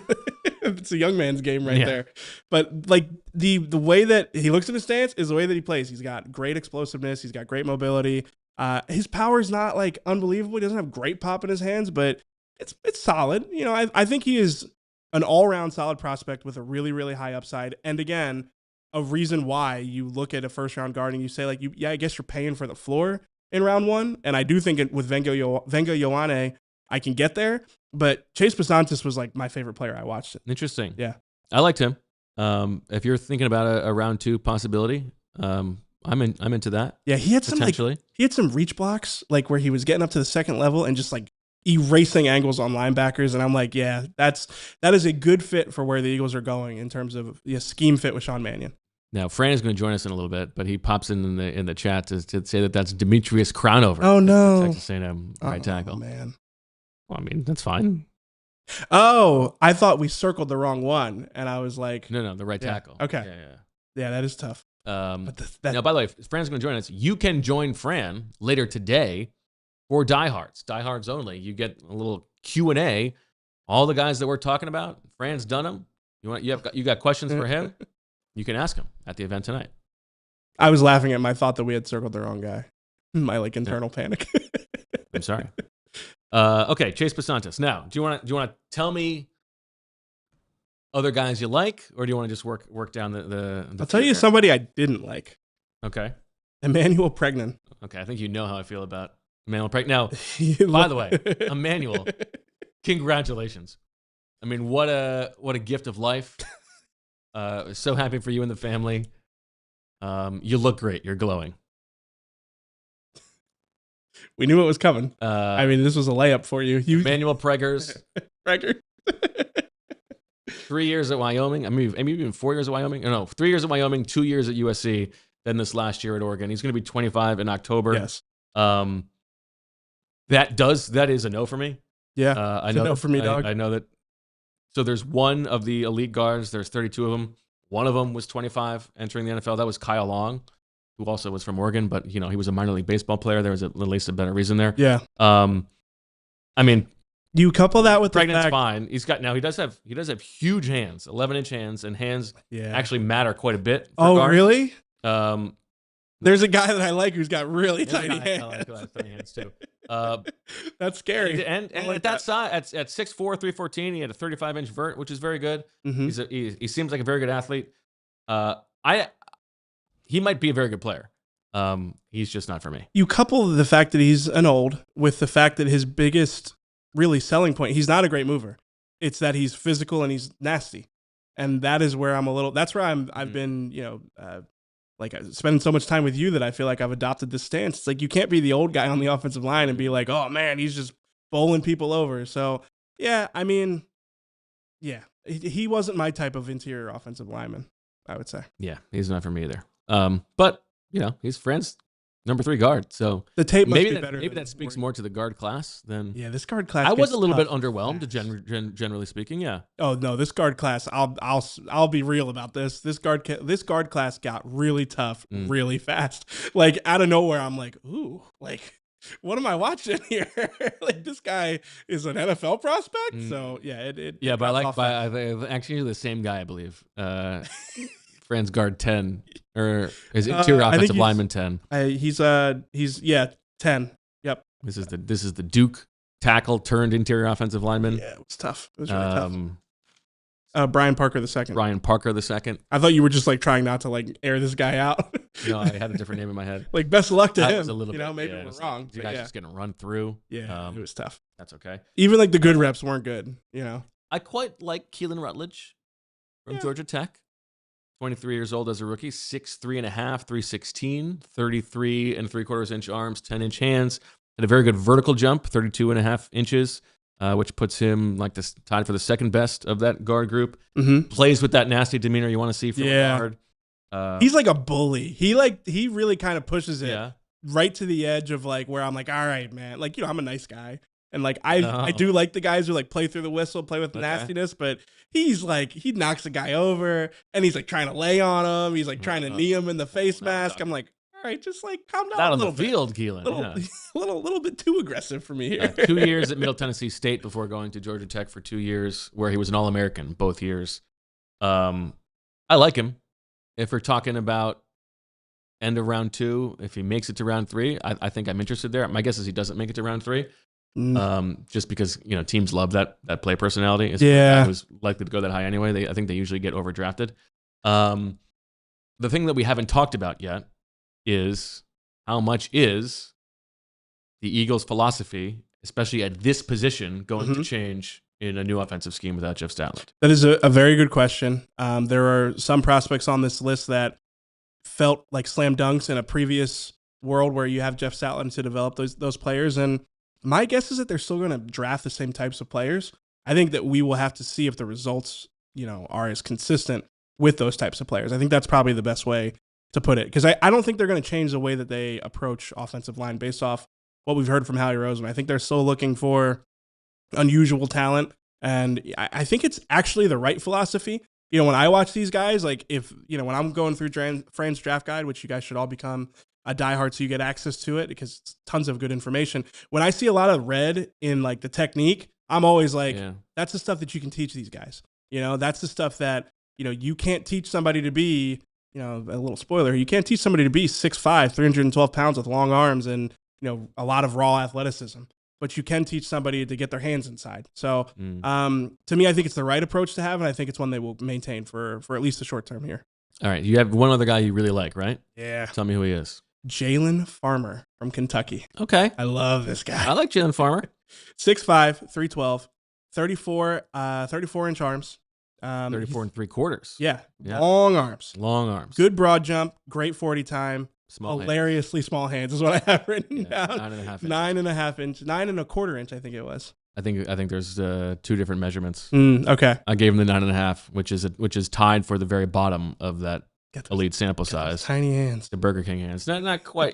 It's a young man's game right there. But the way that he looks in his stance is the way that he plays. He's got great explosiveness. He's got great mobility. His power is not unbelievable. He doesn't have great pop in his hands, but it's solid. I think he is an all-around solid prospect with a really, really high upside. And again, a reason why you look at a first-round guard and you say, I guess you're paying for the floor in round 1. And I do think with Vega Ioane, I can get there. But Chase Bisontis was my favorite player I watched. Interesting. Yeah. I liked him. If you're thinking about a round 2 possibility, I'm into that. Yeah, he had some potentially. he had some reach blocks where he was getting up to the second level and just erasing angles on linebackers, and I'm like, yeah, that is a good fit for where the Eagles are going in terms of the scheme fit with Sean Mannion. Now, Fran is going to join us in a little bit, but he pops in the chat to say that that's Demetrius Crownover. Oh, no. Texas A&M right tackle. Man. Well, I mean, that's fine. Oh, I thought we circled the wrong one, and I was like... No, the right tackle. Okay. Yeah, that is tough. Now, by the way, Fran's going to join us. You can join Fran later today for Diehards. Diehards only. You get a little Q&A. All the guys that we're talking about, Fran's done them. You got questions for him? You can ask him at the event tonight. I was laughing at my thought that we had circled the wrong guy. My internal panic. I'm sorry. Okay, Chase Bisontis. Now, do you want to tell me other guys you like, or do you want to just work down the I'll tell you somebody I didn't like. Okay. Emmanuel Pregnon. Okay, I think you know how I feel about Emmanuel Pregnon. Now, by the way, Emmanuel, congratulations. I mean, what a gift of life. So happy for you and the family. You look great. You're glowing. We knew it was coming. I mean, this was a layup for you. Emmanuel Preggers. 3 years at Wyoming. I mean, maybe even 4 years at Wyoming. No, 3 years at Wyoming, 2 years at USC, then this last year at Oregon. He's going to be 25 in October. Yes. That is a no for me. Yeah. I know no for me, dog. I know that. So there's one of the elite guards. There's 32 of them. One of them was 25 entering the NFL. That was Kyle Long, who also was from Oregon, but he was a minor league baseball player. There was at least a better reason there. Yeah. I mean, you couple that with Pregnant's fine. He does have huge hands, 11-inch hands, and hands actually matter quite a bit. Oh, guards. Really? There's a guy that I like who's got really tiny hands. I like who has tiny hands too. That's scary. And like at that size, at 6'4", 314, he had a 35-inch vert, which is very good. Mm-hmm. He seems like a very good athlete. He might be a very good player. He's just not for me. You couple the fact that he's an old with the fact that his biggest really selling point, he's not a great mover. It's that he's physical and he's nasty. And that is where that's where I've been, like spending so much time with you that I feel like I've adopted this stance. It's like, you can't be the old guy on the offensive line and be like, oh man, he's just bowling people over. So yeah, I mean, yeah, he wasn't my type of interior offensive lineman, I would say. Yeah, he's not for me either. But he's Fran's number 3 guard. So the tape must be better. Maybe that speaks more to the guard class than. Yeah, this guard class. I was a little bit underwhelmed, generally speaking. Yeah. Oh no, this guard class. I'll be real about this. This guard class got really tough, really fast. Like out of nowhere, I'm like, ooh, like what am I watching here? Like this guy is an NFL prospect. So yeah, yeah, but actually the same guy, I believe. Fran's guard 10 or his interior offensive lineman 10. He's 10. Yep. This is the Duke tackle turned interior offensive lineman. Yeah, it was tough. It was really tough. Brian Parker II. Brian Parker II. I thought you were just like trying not to like air this guy out. No, I had a different name in my head. Like best of luck to him. Was a little bit, maybe we're wrong. You guys just getting run through. Yeah, it was tough. That's okay. Even like the good reps weren't good. I quite like Keylan Rutledge from Georgia Tech. 23 years old as a rookie, 6'3.5", 316, 33 3/4 inch arms, 10-inch hands. Had a very good vertical jump, 32.5 inches, which puts him like tied for the second best of that guard group. Mm-hmm. Plays with that nasty demeanor you want to see from a guard. He's like a bully. He really kind of pushes it right to the edge of like where I'm like, all right, man. Like, I'm a nice guy. And like I do like the guys who like play through the whistle, play with the nastiness, but he's like he knocks a guy over and he's like trying to lay on him. He's like trying to knee him in the face mask. I'm like, all right, just like calm down. Not a on little the field, Keylan. Little bit too aggressive for me here. 2 years at Middle Tennessee State before going to Georgia Tech for 2 years, where he was an All-American both years. I like him. If we're talking about end of round 2, if he makes it to round 3, I think I'm interested there. My guess is he doesn't make it to round 3. Just because teams love that play personality. It's who's likely to go that high anyway. I think they usually get overdrafted. The thing that we haven't talked about yet is how much is the Eagles' philosophy, especially at this position, going to change in a new offensive scheme without Jeff Stoutland? That is a very good question. There are some prospects on this list that felt like slam dunks in a previous world where you have Jeff Stoutland to develop those players, and My guess is that they're still going to draft the same types of players. I think that we will have to see if the results, are as consistent with those types of players. I think that's probably the best way to put it, because I don't think they're going to change the way that they approach offensive line based off what we've heard from Howie Roseman. I think they're still looking for unusual talent, and I think it's actually the right philosophy. When I watch these guys, like when I'm going through Fran's draft guide, which you guys should all become a diehard so you get access to it because it's tons of good information. When I see a lot of red in like the technique, I'm always like, that's the stuff that you can teach these guys. That's the stuff that, you can't teach somebody to be, a little spoiler, you can't teach somebody to be 6'5", 312 pounds with long arms and, a lot of raw athleticism, but you can teach somebody to get their hands inside. So to me, I think it's the right approach to have, and I think it's one they will maintain for at least the short term here. All right. You have one other guy you really like, right? Yeah. Tell me who he is. Jalen Farmer from Kentucky. Okay. I love this guy. I like Jalen Farmer. 6'5", 312, 34-inch arms. 34 3/4. Yeah. Long arms. Long arms. Good broad jump. Great 40 time. Small hilariously hands. Small hands is what I have written down. 9.5 inch. 9.25 inch, I think it was. I think there's two different measurements. Okay. I gave him the 9.5, which is tied for the very bottom of that elite sample size. Tiny hands. The Burger King hands. Not quite,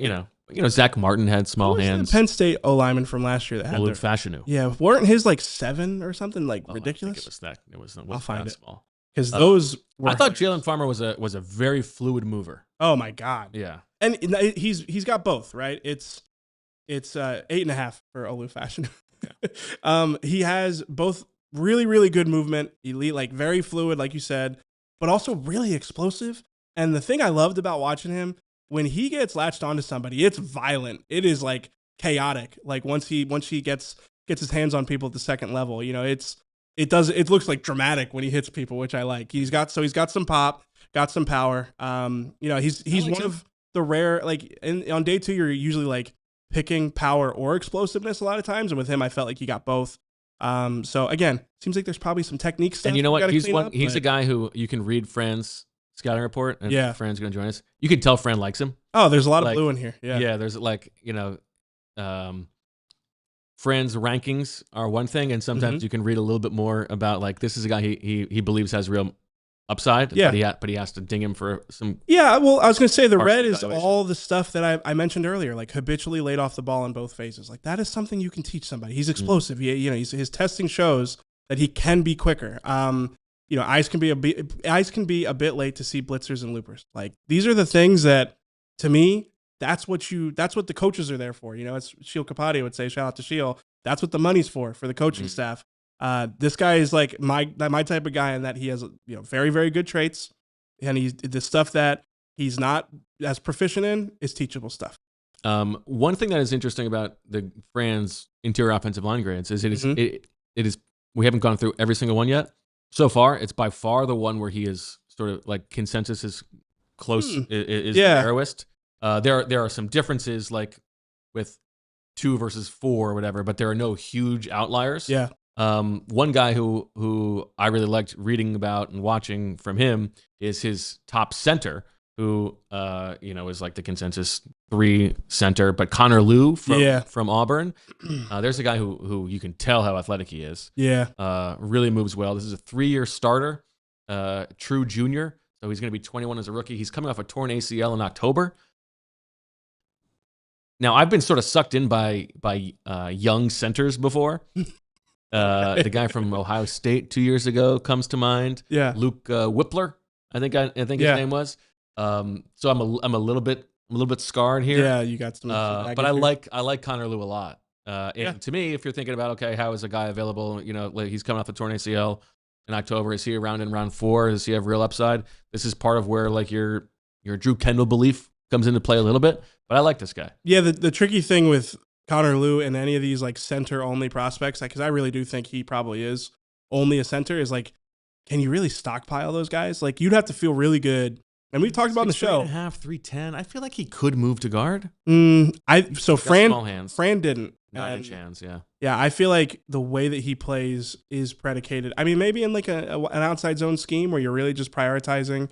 Zach Martin had small hands. The Penn State O-lineman from last year that had Wulf and EJ. Yeah, weren't his like 7 or something ridiculous? I think it was I'll find it. Small. Because those were I thought Jalen Farmer was a very fluid mover. Oh my God. Yeah. And he's got both, right? It's 8.5 for Olu fashion. He has both really, really good movement, elite, like very fluid, like you said, but also really explosive. And the thing I loved about watching him, when he gets latched onto somebody, it's violent. It is like chaotic. Like once he gets his hands on people at the second level, it looks like dramatic when he hits people, which I like. He's got some pop, got some power. He's one of the rare, like on day 2, you're usually like picking power or explosiveness a lot of times. And with him, I felt like he got both. So again, seems like there's probably some technique stuff. And you know what? He's a guy who you can read Fran's scouting report, and Fran's going to join us. You can tell Fran likes him. Oh, there's a lot of blue in here. Yeah. There's Fran's rankings are one thing, and sometimes you can read a little bit more about like this is a guy he believes has real upside. Yeah, but he has to ding him for some. Yeah, well, I was going to say the red is all the stuff that I mentioned earlier, like habitually laid off the ball in both phases. Like that is something you can teach somebody. He's explosive. His testing shows that he can be quicker. Eyes can be a bit late to see blitzers and loopers. Like these are the things that, to me, that's what the coaches are there for. It's Sheil Kapadi would say, shout out to Sheil. That's what the money's for the coaching staff. This guy is like my type of guy in that he has very, very good traits, and the stuff that he's not as proficient in is teachable stuff. One thing that is interesting about the Fran's interior offensive line grades is it is we haven't gone through every single one yet. So far, it's by far the one where he is sort of like consensus is close is the narrowest. There are some differences like with 2 versus 4 or whatever, but there are no huge outliers. Yeah. One guy who I really liked reading about and watching from him is his top center, who is like the consensus 3 center, but Connor Lew from Auburn. There's a guy who you can tell how athletic he is. Yeah. Really moves well. This is a 3-year starter, true junior. So he's going to be 21 as a rookie. He's coming off a torn ACL in October. Now, I've been sort of sucked in by young centers before. The guy from Ohio State 2 years ago comes to mind. Yeah. Luke Whippler, I think his name was. So I'm a little bit scarred here. Yeah, you got some. But I like Connor Lew a lot. And to me, if you're thinking about how is a guy available? Like he's coming off the torn ACL in October. Is he around in round 4? Does he have real upside? This is part of where like your Drew Kendall belief comes into play a little bit. But I like this guy. Yeah, the tricky thing with Connor Lew and any of these like center only prospects, because I really do think he probably is only a center, is like, can you really stockpile those guys? Like you'd have to feel really good. And we've talked about in the show. 3.5, 310. I feel like he could move to guard. Fran small hands. Fran didn't. 9-inch hands, yeah. Yeah, I feel like the way that he plays is predicated. I mean, maybe in like an outside zone scheme where you're really just prioritizing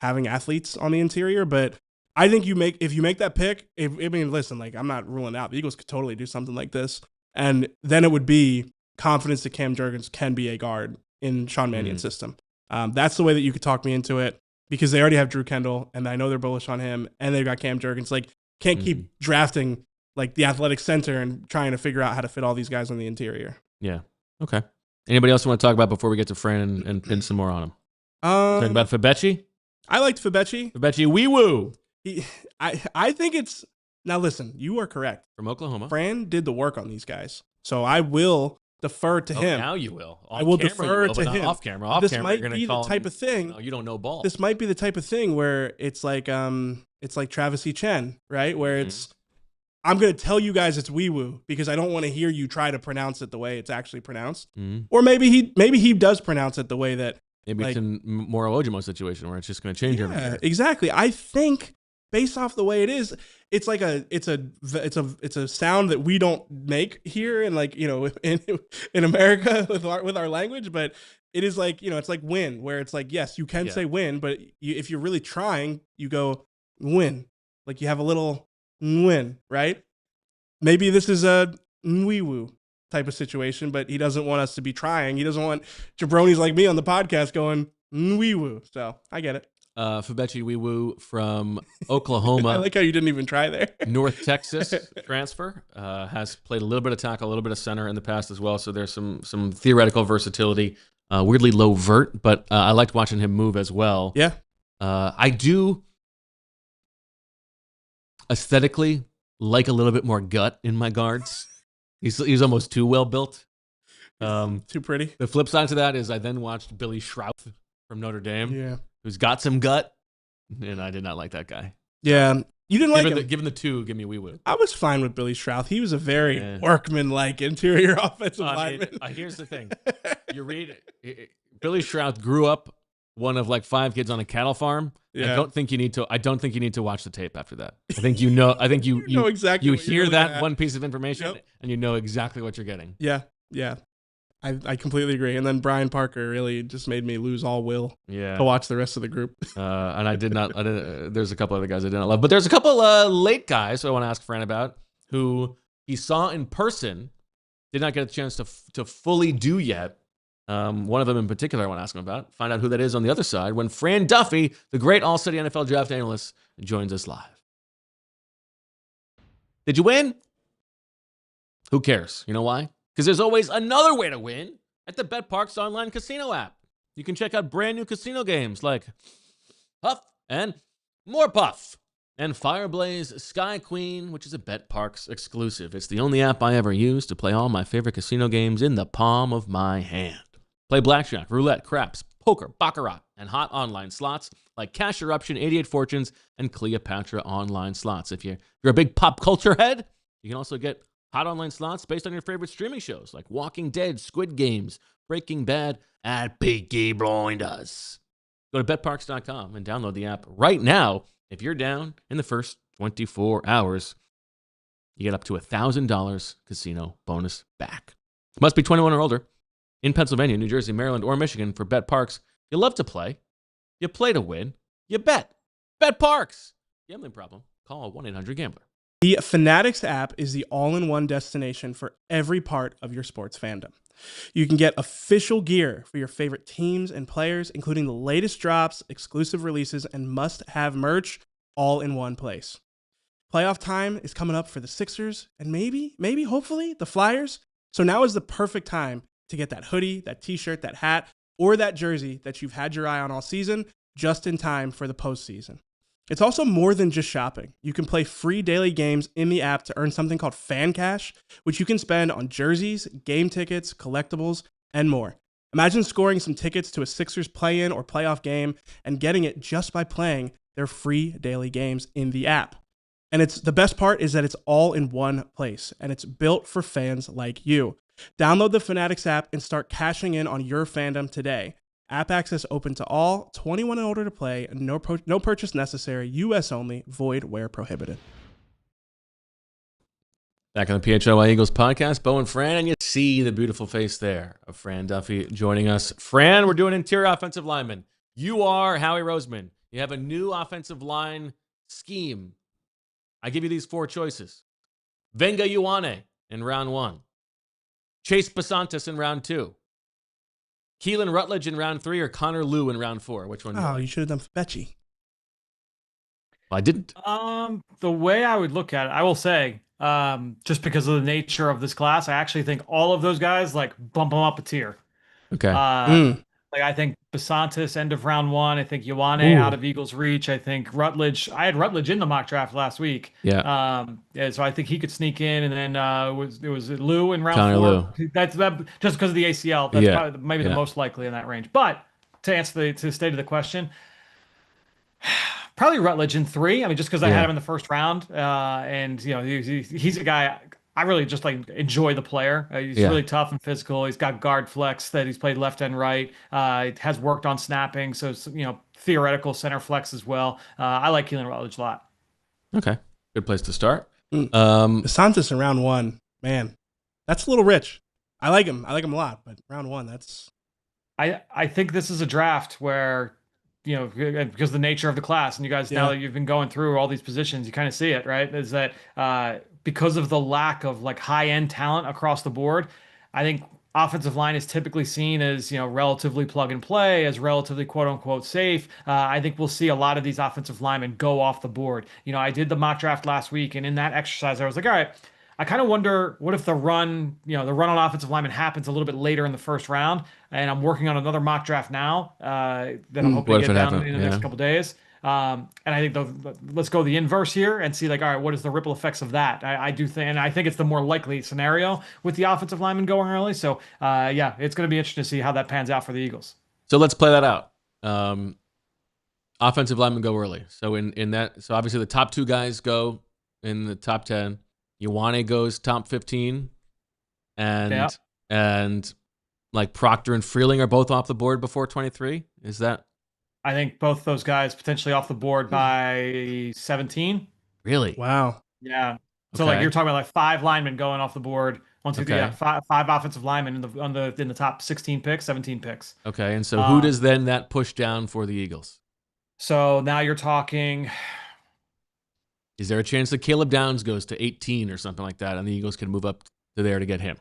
having athletes on the interior, but I think if you make that pick, listen, like I'm not ruling out the Eagles could totally do something like this. And then it would be confidence that Cam Jurgens can be a guard in Sean Mannion's system. That's the way that you could talk me into it, because they already have Drew Kendall, and I know they're bullish on him, and they've got Cam Jurgens. Like, can't keep drafting like the athletic center and trying to figure out how to fit all these guys on the interior. Yeah. Okay. Anybody else want to talk about before we get to Fran and pin some more on him? Talk about Febechi? I liked Febechi. Febechi Nwaiwu. I think it's... Now, listen, you are correct. From Oklahoma. Fran did the work on these guys. So I will defer to him. Now you will. I will defer to him. Off camera. This might be the type of thing. No, you don't know ball. This might be the type of thing where it's like Travis Etienne, right? Where it's, I'm going to tell you guys it's Nwaiwu because I don't want to hear you try to pronounce it the way it's actually pronounced. Or maybe he does pronounce it the way that. Maybe it's a Moro Ojimo situation where it's just going to change everything. Yeah, exactly. I think based off the way it is, it's like it's a sound that we don't make here in in America with our language, but it is like, it's like win, where it's like, yes, you can say win, but if you're really trying, you go win. Like you have a little win, right? Maybe this is a Nwaiwu type of situation, but he doesn't want us to be trying. He doesn't want jabronis like me on the podcast going Nwaiwu. So I get it. Febechi Nwaiwu from Oklahoma. I like how you didn't even try there. North Texas transfer. Has played a little bit of tackle, a little bit of center in the past as well. So there's some theoretical versatility. Weirdly low vert, but I liked watching him move as well. Yeah. I do aesthetically like a little bit more gut in my guards. He's almost too well built. Too pretty. The flip side to that is I then watched Billy Schrouth from Notre Dame. Yeah. Who's got some gut, and I did not like that guy. Yeah, you didn't like him. Given the two, give me Nwaiwu. I was fine with Billy Schrouth. He was a very workman-like interior offensive lineman. Here's the thing: you read Billy Schrouth grew up one of like 5 kids on a cattle farm. Yeah. I don't think you need to watch the tape after that. I think you know exactly. You hear that one piece of information, and you know exactly what you're getting. Yeah. I completely agree. And then Brian Parker really just made me lose all will to watch the rest of the group. And I did not. There's a couple other guys I didn't love, but there's a couple late guys who I want to ask Fran about who he saw in person, did not get a chance to fully do yet. One of them in particular I want to ask him about. Find out who that is on the other side when Fran Duffy, the great All-City NFL draft analyst, joins us live. Did you win? Who cares? You know why? Because there's always another way to win at the BetParks online casino app. You can check out brand new casino games like Puff and More Puff and Fireblaze Sky Queen, which is a BetParks exclusive. It's the only app I ever use to play all my favorite casino games in the palm of my hand. Play blackjack, roulette, craps, poker, baccarat, and hot online slots like Cash Eruption, 88 Fortunes, and Cleopatra online slots. If you're a big pop culture head, you can also get hot online slots based on your favorite streaming shows like Walking Dead, Squid Games, Breaking Bad, and Peaky Blinders. Go to betparks.com and download the app right now. If you're down in the first 24 hours, you get up to $1,000 casino bonus back. Must be 21 or older. In Pennsylvania, New Jersey, Maryland, or Michigan for BetParks. You love to play. You play to win. You bet. BetParks. Gambling problem? Call 1-800-GAMBLER. The Fanatics app is the all-in-one destination for every part of your sports fandom. You can get official gear for your favorite teams and players, including the latest drops, exclusive releases, and must-have merch, all in one place. Playoff time is coming up for the Sixers, and maybe, hopefully, the Flyers. So now is the perfect time to get that hoodie, that t-shirt, that hat, or that jersey that you've had your eye on all season, just in time for the postseason. It's also more than just shopping. You can play free daily games in the app to earn something called Fan Cash, which you can spend on jerseys, game tickets, collectibles, and more. Imagine scoring some tickets to a Sixers play-in or playoff game and getting it just by playing their free daily games in the app. And the best part is that it's all in one place, and it's built for fans like you. Download the Fanatics app and start cashing in on your fandom today. App access open to all, 21 and older to play, no purchase necessary, U.S. only, void where prohibited. Back on the PHLY Eagles podcast, Bo and Fran, and you see the beautiful face there of Fran Duffy joining us. Fran, we're doing interior offensive lineman. You are Howie Roseman. You have a new offensive line scheme. I give you these 4 choices. Vega Ioane in round 1. Chase Bisontis in round 2. Keylan Rutledge in round 3 or Connor Liu in round 4? Which one? Oh, you should have done Febechi. Well, I didn't. The way I would look at it, I will say, just because of the nature of this class, I actually think all of those guys like bump them up a tier. Okay. Like I think Bisontis end of round 1. I think Ioane out of Eagles reach. I think Rutledge. I had Rutledge in the mock draft last week. Yeah. So I think he could sneak in, and then it was Liu in round Connor 4. That's just because of the ACL. That's probably maybe the most likely in that range. But to answer the state of the question, probably Rutledge in 3. I mean, just because I had him in the first round, and he's a guy I really just like enjoy the player. He's really tough and physical. He's got guard flex that he's played left and right. Has worked on snapping, so it's, theoretical center flex as well. I like Keylan Rutledge a lot. Okay, good place to start. Bisontis in round 1, man, that's a little rich. I like him. I like him a lot, but round 1, that's. I think this is a draft where, because of the nature of the class, and you guys now that you've been going through all these positions, you kind of see it, right? Is that because of the lack of like high end talent across the board, I think offensive line is typically seen as relatively plug and play, as relatively quote unquote safe. I think we'll see a lot of these offensive linemen go off the board. I did the mock draft last week, and in that exercise, I was like, all right, I kind of wonder what if the run on offensive lineman happens a little bit later in the first round, and I'm working on another mock draft now that I'm hoping to get down in the next couple days. And I think let's go the inverse here and see, like, all right, what is the ripple effects of that? I do think, and I think it's the more likely scenario with the offensive lineman going early. So, it's going to be interesting to see how that pans out for the Eagles. So let's play that out. Offensive linemen go early. So in that, so obviously the top 2 guys go in the top 10. Ioane goes top 15, and like Proctor and Freeling are both off the board before 23. Is that? I think both those guys potentially off the board by 17. Really? Wow. Yeah. So like you're talking about like 5 linemen going off the board. 1, 2, 3, 5 offensive linemen in the top 16 picks, 17 picks. Okay, and so who does then that push down for the Eagles? So now you're talking. Is there a chance that Caleb Downs goes to 18 or something like that, and the Eagles can move up to there to get him?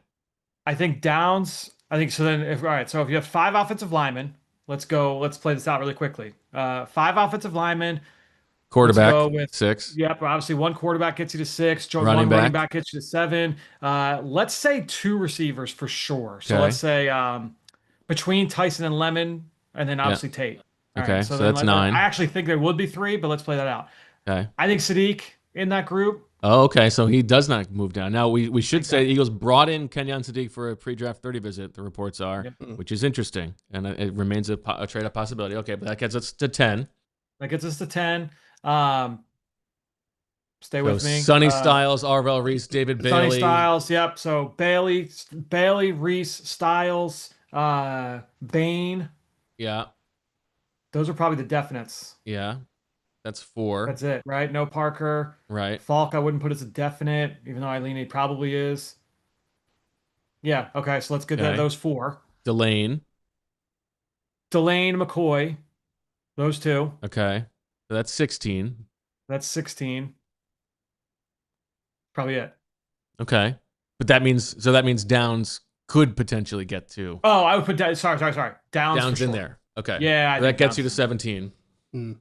I think Downs. I think so. Then, so if you have 5 offensive linemen, let's play this out really quickly. 5 offensive linemen. Quarterback with 6. Yep. Obviously, 1 quarterback gets you to 6. Running back gets you to 7. Let's say 2 receivers for sure. So let's say between Tyson and Lemon, and then obviously Tate. All okay. Right, so that's 9. I actually think there would be 3, but let's play that out. Okay. I think Sadiq in that group. Oh, okay. So he does not move down. Now, we should say the Eagles brought in Kenyon Sadiq for a pre-draft 30 visit, the reports are, which is interesting. And it remains a trade-up possibility. Okay, but that gets us to 10. That gets us to 10. Stay with me. Sonny Styles, Arvell Reese, David Bailey. Sonny Styles, yep. So Bailey, Reese, Styles, Bain. Yeah. Those are probably the definites. Yeah. That's 4. That's it, right? No Parker. Right. Falk, I wouldn't put as a definite, even though Eileen probably is. Yeah, okay, so let's get those 4. Delane, McCoy. Those 2. Okay. So that's 16. That's 16. Probably it. Okay. But that means Downs could potentially get to. Oh, I would put sorry. Downs in there. Okay. Yeah, that gets you to 17.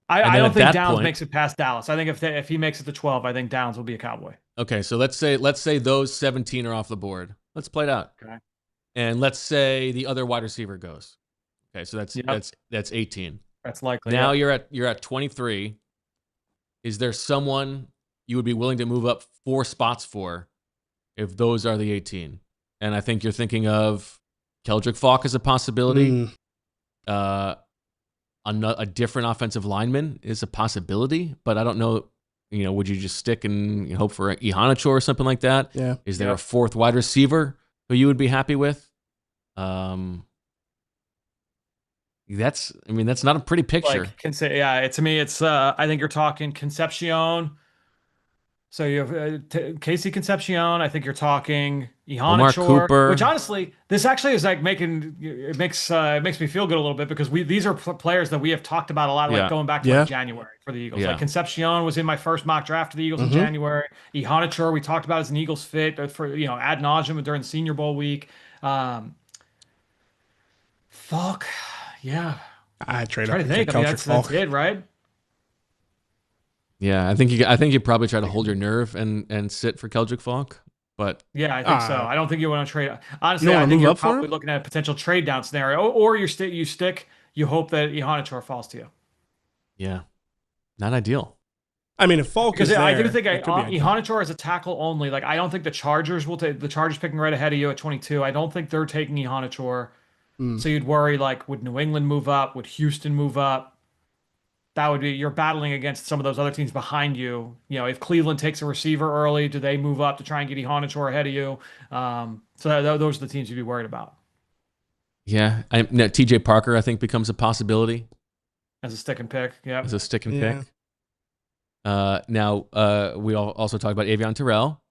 I don't think Downs makes it past Dallas. I think if he makes it to 12, I think Downs will be a Cowboy. Okay, so let's say those 17 are off the board. Let's play it out. Okay. And let's say the other wide receiver goes. Okay, so that's 18. That's likely. Now you're at 23. Is there someone you would be willing to move up 4 spots for if those are the 18? And I think you're thinking of Keldrick Falk as a possibility. A different offensive lineman is a possibility, but I don't know. Would you just stick and hope for Ihanacho or something like that? Yeah. Is there a 4th wide receiver who you would be happy with? That's not a pretty picture. To me, it's I think you're talking Concepcion. So you have Casey Concepcion. I think you're talking Omar Cooper. Which honestly, this actually is like it makes me feel good a little bit because these are players that we have talked about a lot, like going back to like January for the Eagles. Like Concepcion was in my first mock draft for the Eagles in January. Ihanacho, we talked about as an Eagles fit for ad nauseum during Senior Bowl week. Falk, yeah. I trade Try up to and think. get I mean, Keldrick that's Falk. it, right? Yeah, I think you probably try to hold your nerve and sit for Keldrick Falk, but Yeah, I think so. I don't think you want to trade. Honestly, don't wanna I think move you're up for probably him? looking at a potential trade down scenario, or you stick. You hope that Ihanator falls to you. yeah, not ideal. I mean, if Falk Because is there, I do think that could be ideal. Ihanator is a tackle only. Like I don't think the Chargers will take the Chargers picking right ahead of you at 22. I don't think they're taking Ihanator. So you'd worry like, would New England move up? Would Houston move up? That would be you're battling against some of those other teams behind you. You know, if Cleveland takes a receiver early, do they move up to try and get Ihanator ahead of you? Those are the teams you'd be worried about Yeah, TJ Parker I think becomes a possibility as a stick and pick. Yeah, as a stick and pick. Now we also talked about Avion Terrell.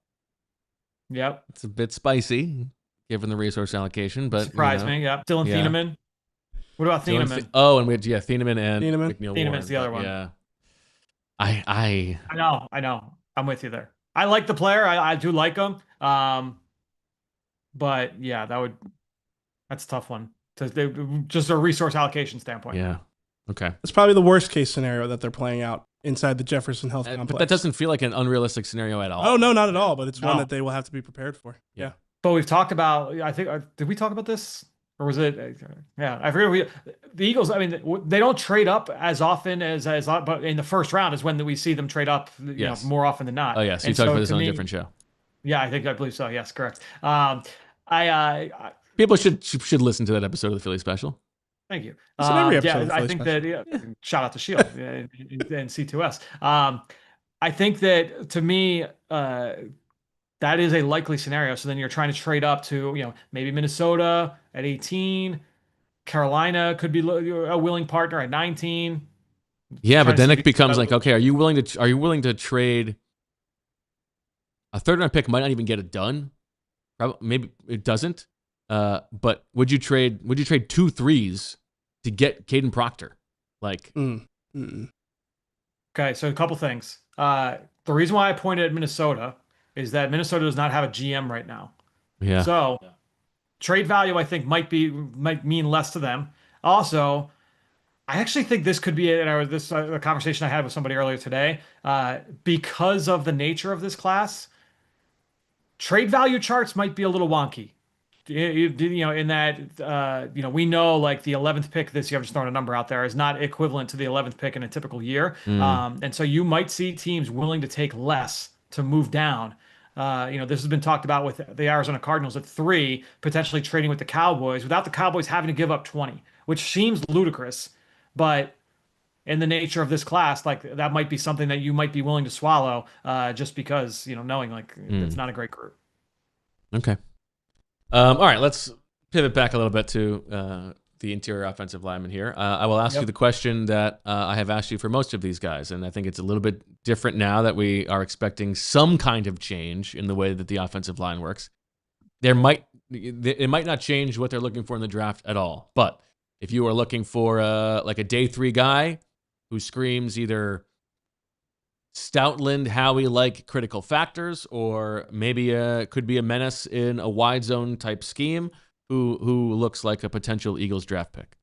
Yep, It's a bit spicy given the resource allocation, but surprised me. Yeah, Dylan Thieneman. What about Thieneman? And we had Thieneman and McNeil Warren. Thieneman's the other one. Yeah, I know. I'm with you there. I like the player. I do like him. But yeah, that's a tough one. Just a resource allocation standpoint. Yeah. Okay. It's probably the worst case scenario that they're playing out inside the Jefferson Health Complex. But that doesn't feel like an unrealistic scenario at all. Oh, no, not at all. But it's one that they will have to be prepared for. Yeah. But we've talked about, I think, did we talk about this? Or was it? Yeah, I forget. The Eagles, I mean, they don't trade up as often but in the first round is when we see them trade up, more often than not. Oh, yeah. So you talked about this on a different show. Yeah, I believe so. Yes, correct. People should listen to that episode of the Philly Special. Thank you. Every episode I think that shout out to Shield and C2S. I think that to me, that is a likely scenario. So then you're trying to trade up to, maybe Minnesota at 18. Carolina could be a willing partner at 19. Yeah, but then it becomes like, okay, are you willing to trade a third round pick? Might not even get it done. Probably, maybe it doesn't. But would you trade 2 threes to get Caden Proctor? Like, okay, so a couple things. The reason why I pointed at Minnesota is that Minnesota does not have a GM right now. Yeah. So trade value, I think, might mean less to them. Also, I actually think this could be a conversation I had with somebody earlier today. Because of the nature of this class, trade value charts might be a little wonky. In that, we know like the 11th pick this year, I'm just throwing a number out there, is not equivalent to the 11th pick in a typical year. And so you might see teams willing to take less to move down. This has been talked about with the Arizona Cardinals at 3, potentially trading with the Cowboys without the Cowboys having to give up 20, which seems ludicrous, but in the nature of this class, like that might be something that you might be willing to swallow, just because, knowing like it's not a great group. Okay. All right, let's pivot back a little bit to the interior offensive lineman here. I will ask you the question that I have asked you for most of these guys, and I think it's a little bit different now that we are expecting some kind of change in the way that the offensive line works. It might not change what they're looking for in the draft at all, but if you are looking for like a day 3 guy who screams either Stoutland, Howie-like critical factors, or maybe could be a menace in a wide zone type scheme, who looks like a potential Eagles draft pick.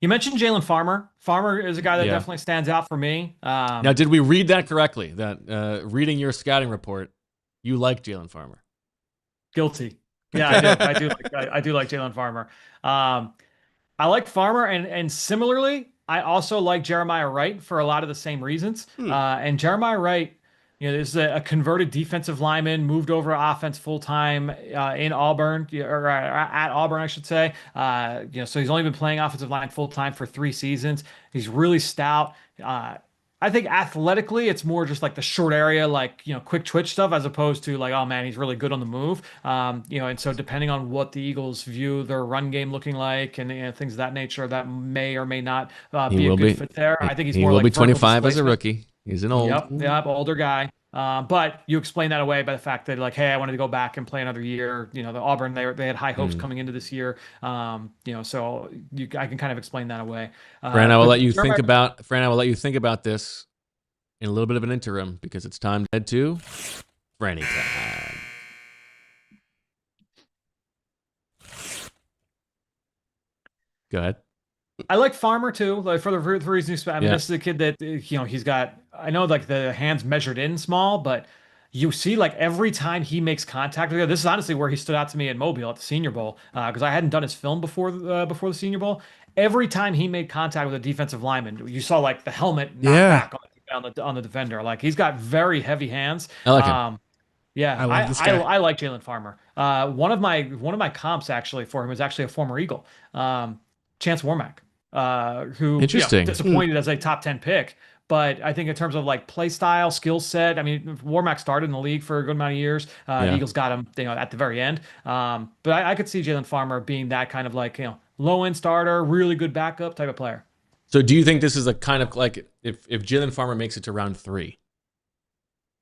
You mentioned Jalen Farmer. Farmer is a guy that definitely stands out for me. Now, did we read that correctly? That reading your scouting report, you like Jalen Farmer? Guilty. Yeah, I do. I do like Jalen Farmer. I like Farmer, and similarly, I also like Jeremiah Wright for a lot of the same reasons. And Jeremiah Wright, this is a converted defensive lineman, moved over to offense full time in Auburn, or at Auburn, I should say. So he's only been playing offensive line full time for 3 seasons. He's really stout. I think athletically, it's more just like the short area, like, quick twitch stuff, as opposed to like, oh man, he's really good on the move. And so depending on what the Eagles view their run game looking like and things of that nature, that may or may not be a good fit there. I think he will be 25 as a rookie. He's an old. Yep, older guy. But you explain that away by the fact that, like, hey, I wanted to go back and play another year. The Auburn, they had high hopes coming into this year. So I can kind of explain that away. Fran, I will let you think about this in a little bit of an interim, because it's time to head to Franny time. Go ahead. I like Farmer too, like for the reasons. I mean, Yeah. this is a kid that he's got. I know like the hands measured in small, but you see like every time he makes contact with you. This is honestly where he stood out to me in Mobile at the Senior Bowl because I hadn't done his film before the Senior Bowl. Every time he made contact with a defensive lineman, you saw like the helmet knock Yeah. back on the defender. Like he's got very heavy hands. I like him. Yeah, I love this I guy. I like Jalen Farmer. One of my comps actually for him is actually a former Eagle, Chance Warmack, who Interesting. disappointed as a top 10 pick. But I think in terms of like play style, skill set, I mean, Warmack started in the league for a good amount of years. The Yeah. Eagles got him, at the very end. But I could see Jalen Farmer being that kind of like low end starter, really good backup type of player. So do you think this is a kind of like if Jalen Farmer makes it to round 3?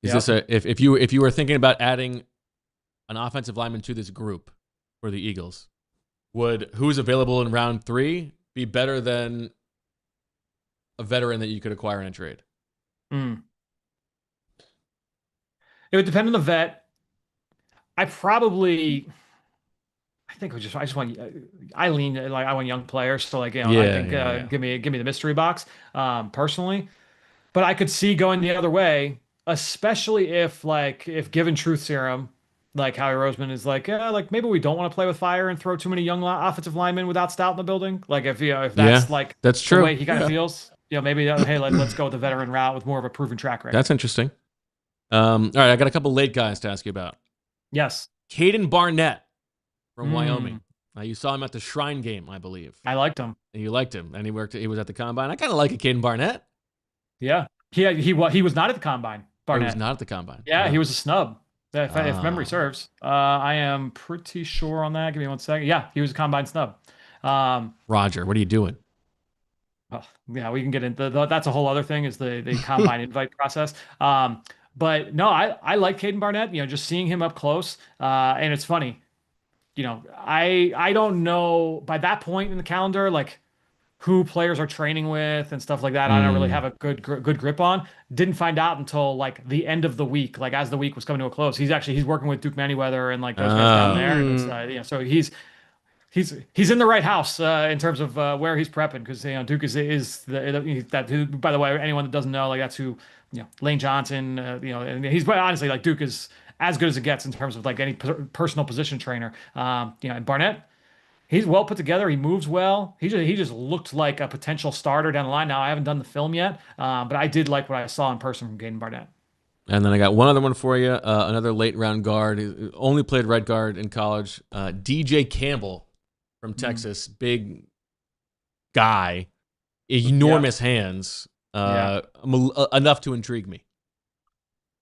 Is Yep. this if you were thinking about adding an offensive lineman to this group for the Eagles, would who's available in round 3 be better than a veteran that you could acquire in a trade? It would depend on the vet. I think I just want I want young players. So like I think give me the mystery box personally. But I could see going the other way, especially if given truth serum, like Howie Roseman is like, yeah, like maybe we don't want to play with fire and throw too many young offensive linemen without stout in the building. Like if that's like that's the true. way he kind of feels, maybe hey, let's go with the veteran route with more of a proven track record. That's interesting. All right, I got a couple late guys to ask you about. Yes. Caden Barnett from Wyoming. You saw him at the Shrine game, I believe. I liked him. And you liked him, and he was at the combine. I kind of like a Caden Barnett. Yeah. He was not at the combine. Barnett. He was not at the combine. Yeah, he was a snub. If memory serves. I am pretty sure on that. Give me 1 second. Yeah, he was a combine snub. Roger, what are you doing? Oh, yeah, we can get into that's a whole other thing is the combine invite process. But no, I like Caden Barnett, just seeing him up close. And it's funny, I don't know by that point in the calendar, like who players are training with and stuff like that. I don't really have a good grip on. Didn't find out until like the end of the week, like as the week was coming to a close. He's working with Duke Manyweather and like those guys down there. And it's, so he's in the right house in terms of where he's prepping because Duke is that. By the way, anyone that doesn't know, like that's who Lane Johnson. And he's honestly like Duke is as good as it gets in terms of like any personal position trainer. And Barnett. He's well put together. He moves well. He just looked like a potential starter down the line. Now I haven't done the film yet, but I did like what I saw in person from Caden Barnett. And then I got one other one for you. Another late round guard. He only played right guard in college. DJ Campbell from Texas. Big guy, enormous hands. Enough to intrigue me.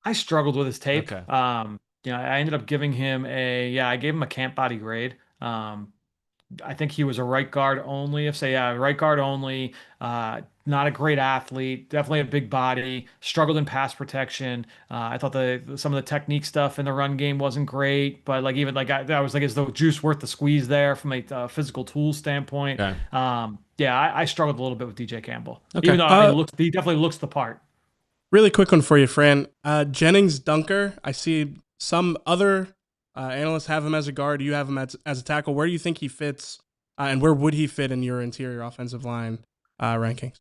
I struggled with his tape. Okay. I ended up giving him I gave him a camp body grade. I think he was a right guard only. Right guard only. Not a great athlete. Definitely a big body. Struggled in pass protection. I thought some of the technique stuff in the run game wasn't great. But like even like I was like, is the juice worth the squeeze there from a physical tools standpoint? Okay. I struggled a little bit with DJ Campbell. Okay. Even though he definitely looks the part. Really quick one for you, Fran. Gennings Dunker. I see some other analysts have him as a guard. You have him as a tackle. Where do you think he fits, and where would he fit in your interior offensive line rankings?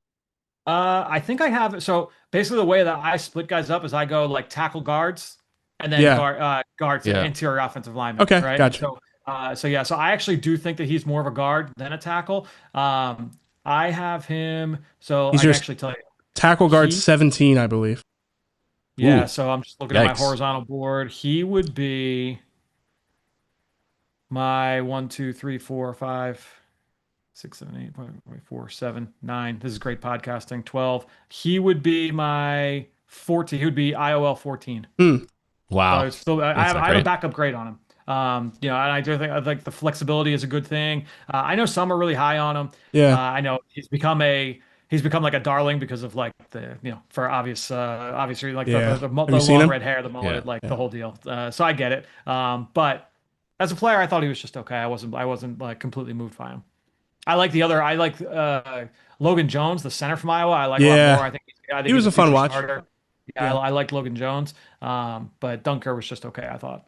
I think I have. So basically, the way that I split guys up is I go like tackle guards, and then guards and interior offensive linemen. Okay, right? gotcha. So I actually do think that he's more of a guard than a tackle. I have him. So I can actually tell you. Tackle guard 17, I believe. Yeah. Ooh. So I'm just looking at my horizontal board. He would be my 1, 2, 3, 4, 5, 6, 7, 8, 4, 7, 9. This is great podcasting. 12. He would be my 14. He would be IOL 14. Wow. So I have a backup grade on him. And I do think the flexibility is a good thing. I know some are really high on him. Yeah. I know he's become like a darling because of like the for obviously like the long red hair, the mullet, the whole deal. So I get it. But as a player, I thought he was just okay. I wasn't like completely moved by him. I like Logan Jones, the center from Iowa. I like a lot more. I think he was a fun watch. Yeah, I like Logan Jones. But Dunker was just okay, I thought.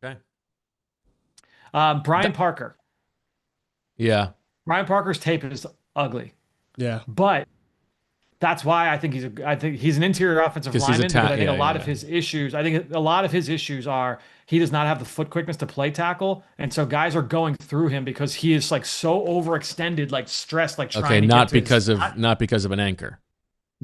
Okay. Brian Parker. Yeah. Ryan Parker's tape is ugly, Yeah. but that's why I think he's an interior offensive 'Cause he's lineman because I think yeah, a lot of yeah. his issues, I think a lot of his issues are he does not have the foot quickness to play tackle, and so guys are going through him because he is like so overextended, like stressed, like Okay, trying to get to his not because of an anchor.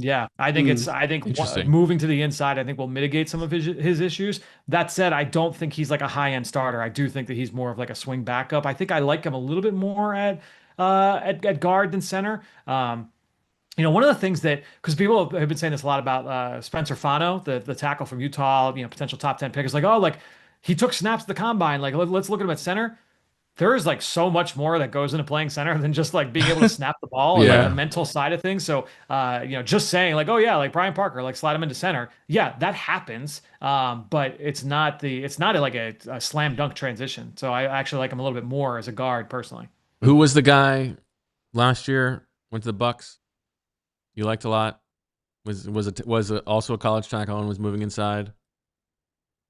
Yeah, I think Interesting. moving to the inside, I think will mitigate some of his issues. That said, I don't think he's like a high end starter. I do think that he's more of like a swing backup. I think I like him a little bit more at guard than center. One of the things that because people have been saying this a lot about Spencer Fano, the tackle from Utah, potential top 10 pick, is like, oh, like he took snaps at the combine. Like let's look at him at center. There is like so much more that goes into playing center than just like being able to snap the ball and like the mental side of things. So, just saying like, oh yeah, like Brian Parker, like slide him into center. Yeah, that happens. But it's not like a slam dunk transition. So I actually like him a little bit more as a guard personally. Who was the guy last year? Went to the Bucks. You liked a lot. Was also a college tackle and was moving inside.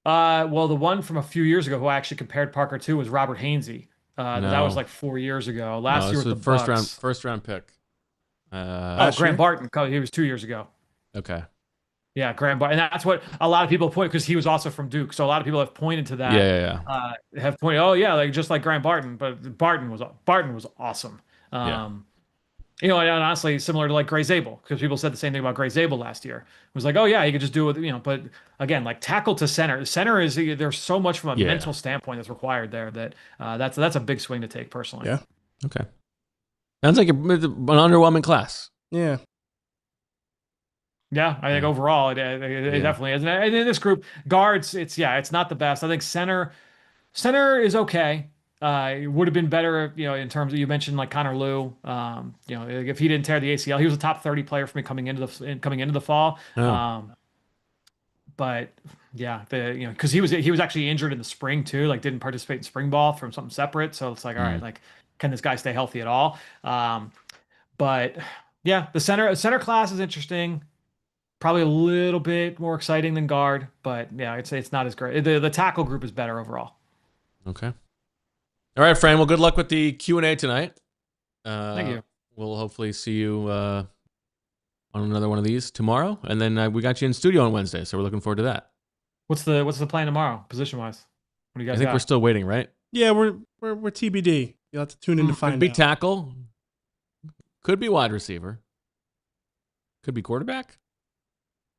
Well, the one from a few years ago who I actually compared Parker to was Robert Hainsey. That was like 4 years ago. Last year with the Bucks. first round pick. Grant Barton. He was 2 years ago. Okay. Yeah, Grant Barton. And that's what a lot of people point because he was also from Duke. So a lot of people have pointed to that. Yeah. Have pointed, oh yeah, like just like Grant Barton, but Barton was awesome. And honestly, similar to like Gray Zabel, because people said the same thing about Gray Zabel last year. It was like, oh yeah, he could just do it, but again, like tackle to center. Center is there's so much from a mental standpoint that's required there that that's a big swing to take personally. Yeah. Okay. Sounds like an underwhelming class. Yeah. Yeah, I think overall it definitely is. And in this group, guards, it's not the best. I think center is okay. It would have been better, in terms of you mentioned like Connor Lew. If he didn't tear the ACL, he was a top 30 player for me coming into the fall. Oh. But yeah, because he was actually injured in the spring too, like didn't participate in spring ball from something separate. So it's like, all right, like can this guy stay healthy at all? But yeah, the center class is interesting. Probably a little bit more exciting than guard, but yeah, I'd say it's not as great. The tackle group is better overall. Okay. All right, Fran. Well, good luck with the Q&A tonight. Thank you. We'll hopefully see you on another one of these tomorrow, and then we got you in studio on Wednesday, so we're looking forward to that. What's the plan tomorrow, position wise? What do you guys? I think we're still waiting, right? Yeah, we're TBD. You'll have to tune in to find out. Could be tackle. Could be wide receiver. Could be quarterback.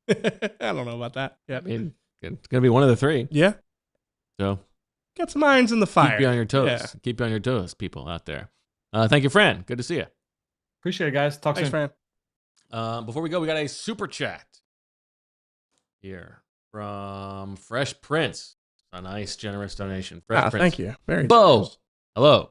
I don't know about that. Yeah, I mean, it's gonna be one of the three. Yeah. So. Got some irons in the fire. Keep you on your toes. Yeah. Keep you on your toes, people out there. Thank you, Fran. Good to see you. Appreciate it, guys. Talk Thanks, soon. Fran. Before we go, we got a super chat here from Fresh Prince. A nice, generous donation. Fresh Prince. Thank you. Very Bo, generous. hello.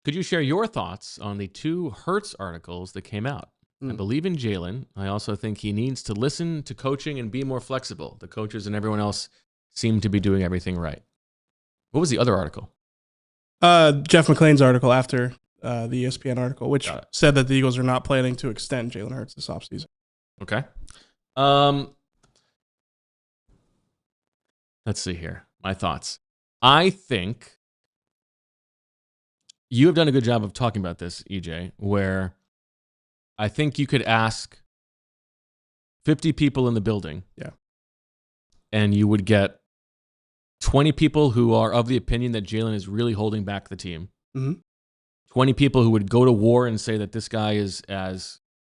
Could you share your thoughts on the 2 Hurts articles that came out? I believe in Jalen. I also think he needs to listen to coaching and be more flexible. The coaches and everyone else seem to be doing everything right. What was the other article? Jeff McClain's article after the ESPN article, which said that the Eagles are not planning to extend Jalen Hurts this offseason. Okay. Let's see here. My thoughts. I think you have done a good job of talking about this, EJ, where I think you could ask 50 people in the building. Yeah. And you would get 20 people who are of the opinion that Jalen is really holding back the team. Mm-hmm. 20 people who would go to war and say that this guy is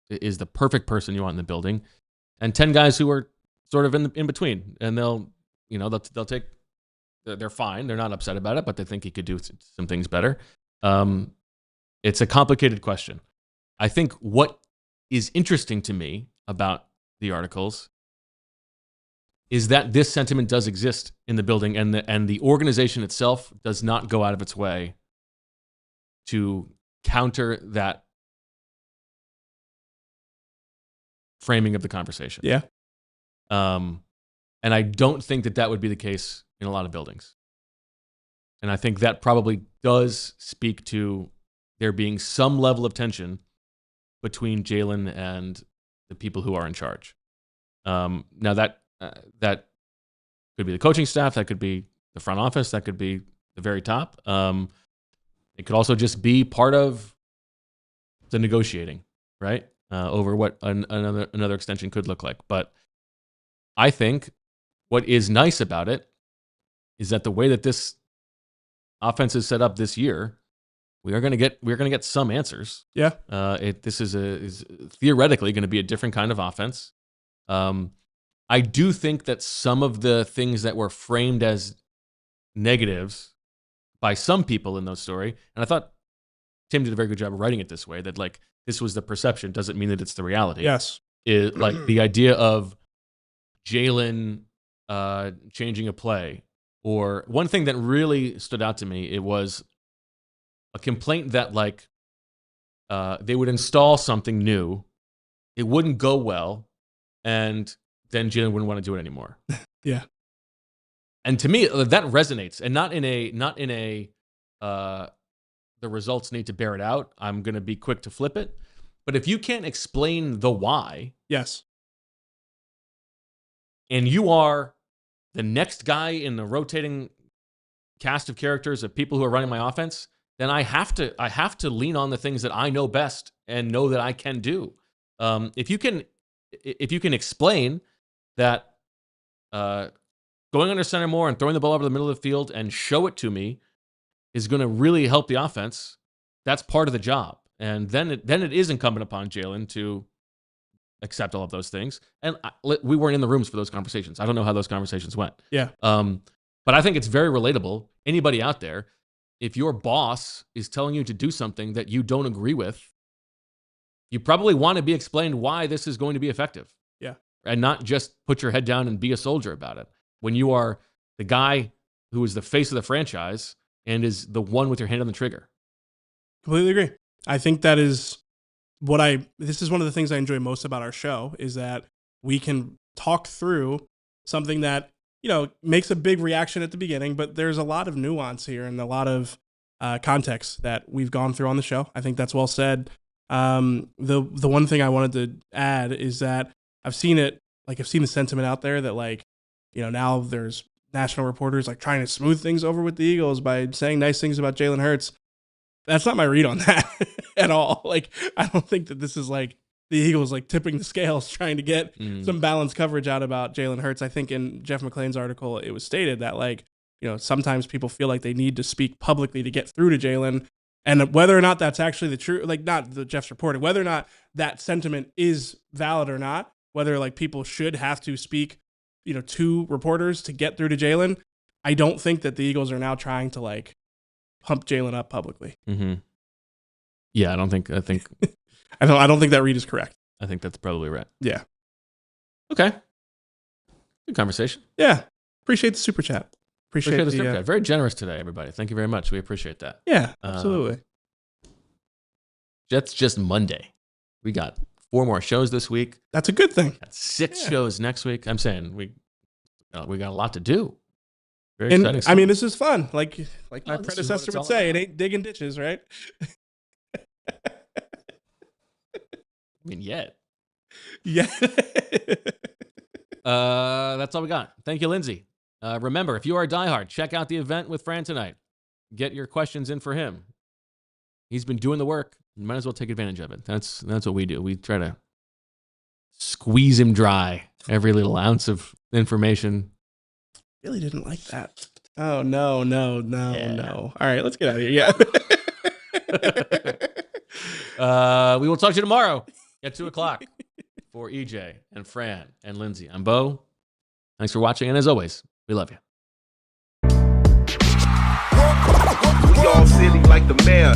the perfect person you want in the building, and 10 guys who are sort of in between, and they'll take, they're fine, they're not upset about it, but they think he could do some things better. It's a complicated question. I think what is interesting to me about the articles is that this sentiment does exist in the building, and the organization itself does not go out of its way to counter that framing of the conversation. Yeah. And I don't think that would be the case in a lot of buildings. And I think that probably does speak to there being some level of tension between Jalen and the people who are in charge. Now that could be the coaching staff, that could be the front office, that could be the very top. It could also just be part of the negotiating, right? Over what another extension could look like. But I think what is nice about it is that the way that this offense is set up this year, we're going to get some answers. Yeah. This is theoretically going to be a different kind of offense. I do think that some of the things that were framed as negatives by some people in those story, and I thought Tim did a very good job of writing it this way, that like this was the perception doesn't mean that it's the reality. Yes. It, like the idea of Jalen changing a play, or one thing that really stood out to me, it was a complaint that like they would install something new, it wouldn't go well, and then Jalen wouldn't want to do it anymore. Yeah. And to me, that resonates, and not in a the results need to bear it out. I'm going to be quick to flip it. But if you can't explain the why, yes, and you are the next guy in the rotating cast of characters of people who are running my offense, then I have to lean on the things that I know best and know that I can do. If you can explain that going under center more and throwing the ball over the middle of the field and show it to me is going to really help the offense, that's part of the job. And then it is incumbent upon Jalen to accept all of those things. And we weren't in the rooms for those conversations. I don't know how those conversations went. Yeah. But I think it's very relatable. Anybody out there, if your boss is telling you to do something that you don't agree with, you probably want to be explained why this is going to be effective. Yeah. And not just put your head down and be a soldier about it. When you are the guy who is the face of the franchise and is the one with your hand on the trigger. Completely agree. I think that is this is one of the things I enjoy most about our show, is that we can talk through something that, makes a big reaction at the beginning, but there's a lot of nuance here and a lot of context that we've gone through on the show. I think that's well said. The one thing I wanted to add is that I've seen the sentiment out there that now there's national reporters trying to smooth things over with the Eagles by saying nice things about Jalen Hurts. That's not my read on that at all. I don't think that this is the Eagles tipping the scales trying to get some balanced coverage out about Jalen Hurts. I think in Jeff McClain's article, it was stated that sometimes people feel like they need to speak publicly to get through to Jalen. And whether or not that's actually the truth, not the Jeff's reporting, whether or not that sentiment is valid or not, whether people should have to speak, to reporters to get through to Jalen, I don't think that the Eagles are now trying to pump Jalen up publicly. Mm-hmm. Yeah, I don't think I don't think that read is correct. I think that's probably right. Yeah. Okay. Good conversation. Yeah. Appreciate the super chat. Appreciate the super chat. Very generous today, everybody. Thank you very much. We appreciate that. Yeah, absolutely. That's just Monday. We got 4 more shows this week. That's a good thing. Got 6 shows next week. I'm saying we got a lot to do. Very exciting stuff. I mean, this is fun. Like my predecessor would say, it ain't digging ditches, right? I mean, yet. Yeah. That's all we got. Thank you, Lindsay. Remember, if you are a diehard, check out the event with Fran tonight. Get your questions in for him. He's been doing the work. You might as well take advantage of it. That's what we do. We try to squeeze him dry. Every little ounce of information. Really didn't like that. Oh, no. All right, let's get out of here. Yeah. We will talk to you tomorrow at 2:00 for EJ and Fran and Lindsay. I'm Bo. Thanks for watching, and as always, we love you. We all silly like the mayor.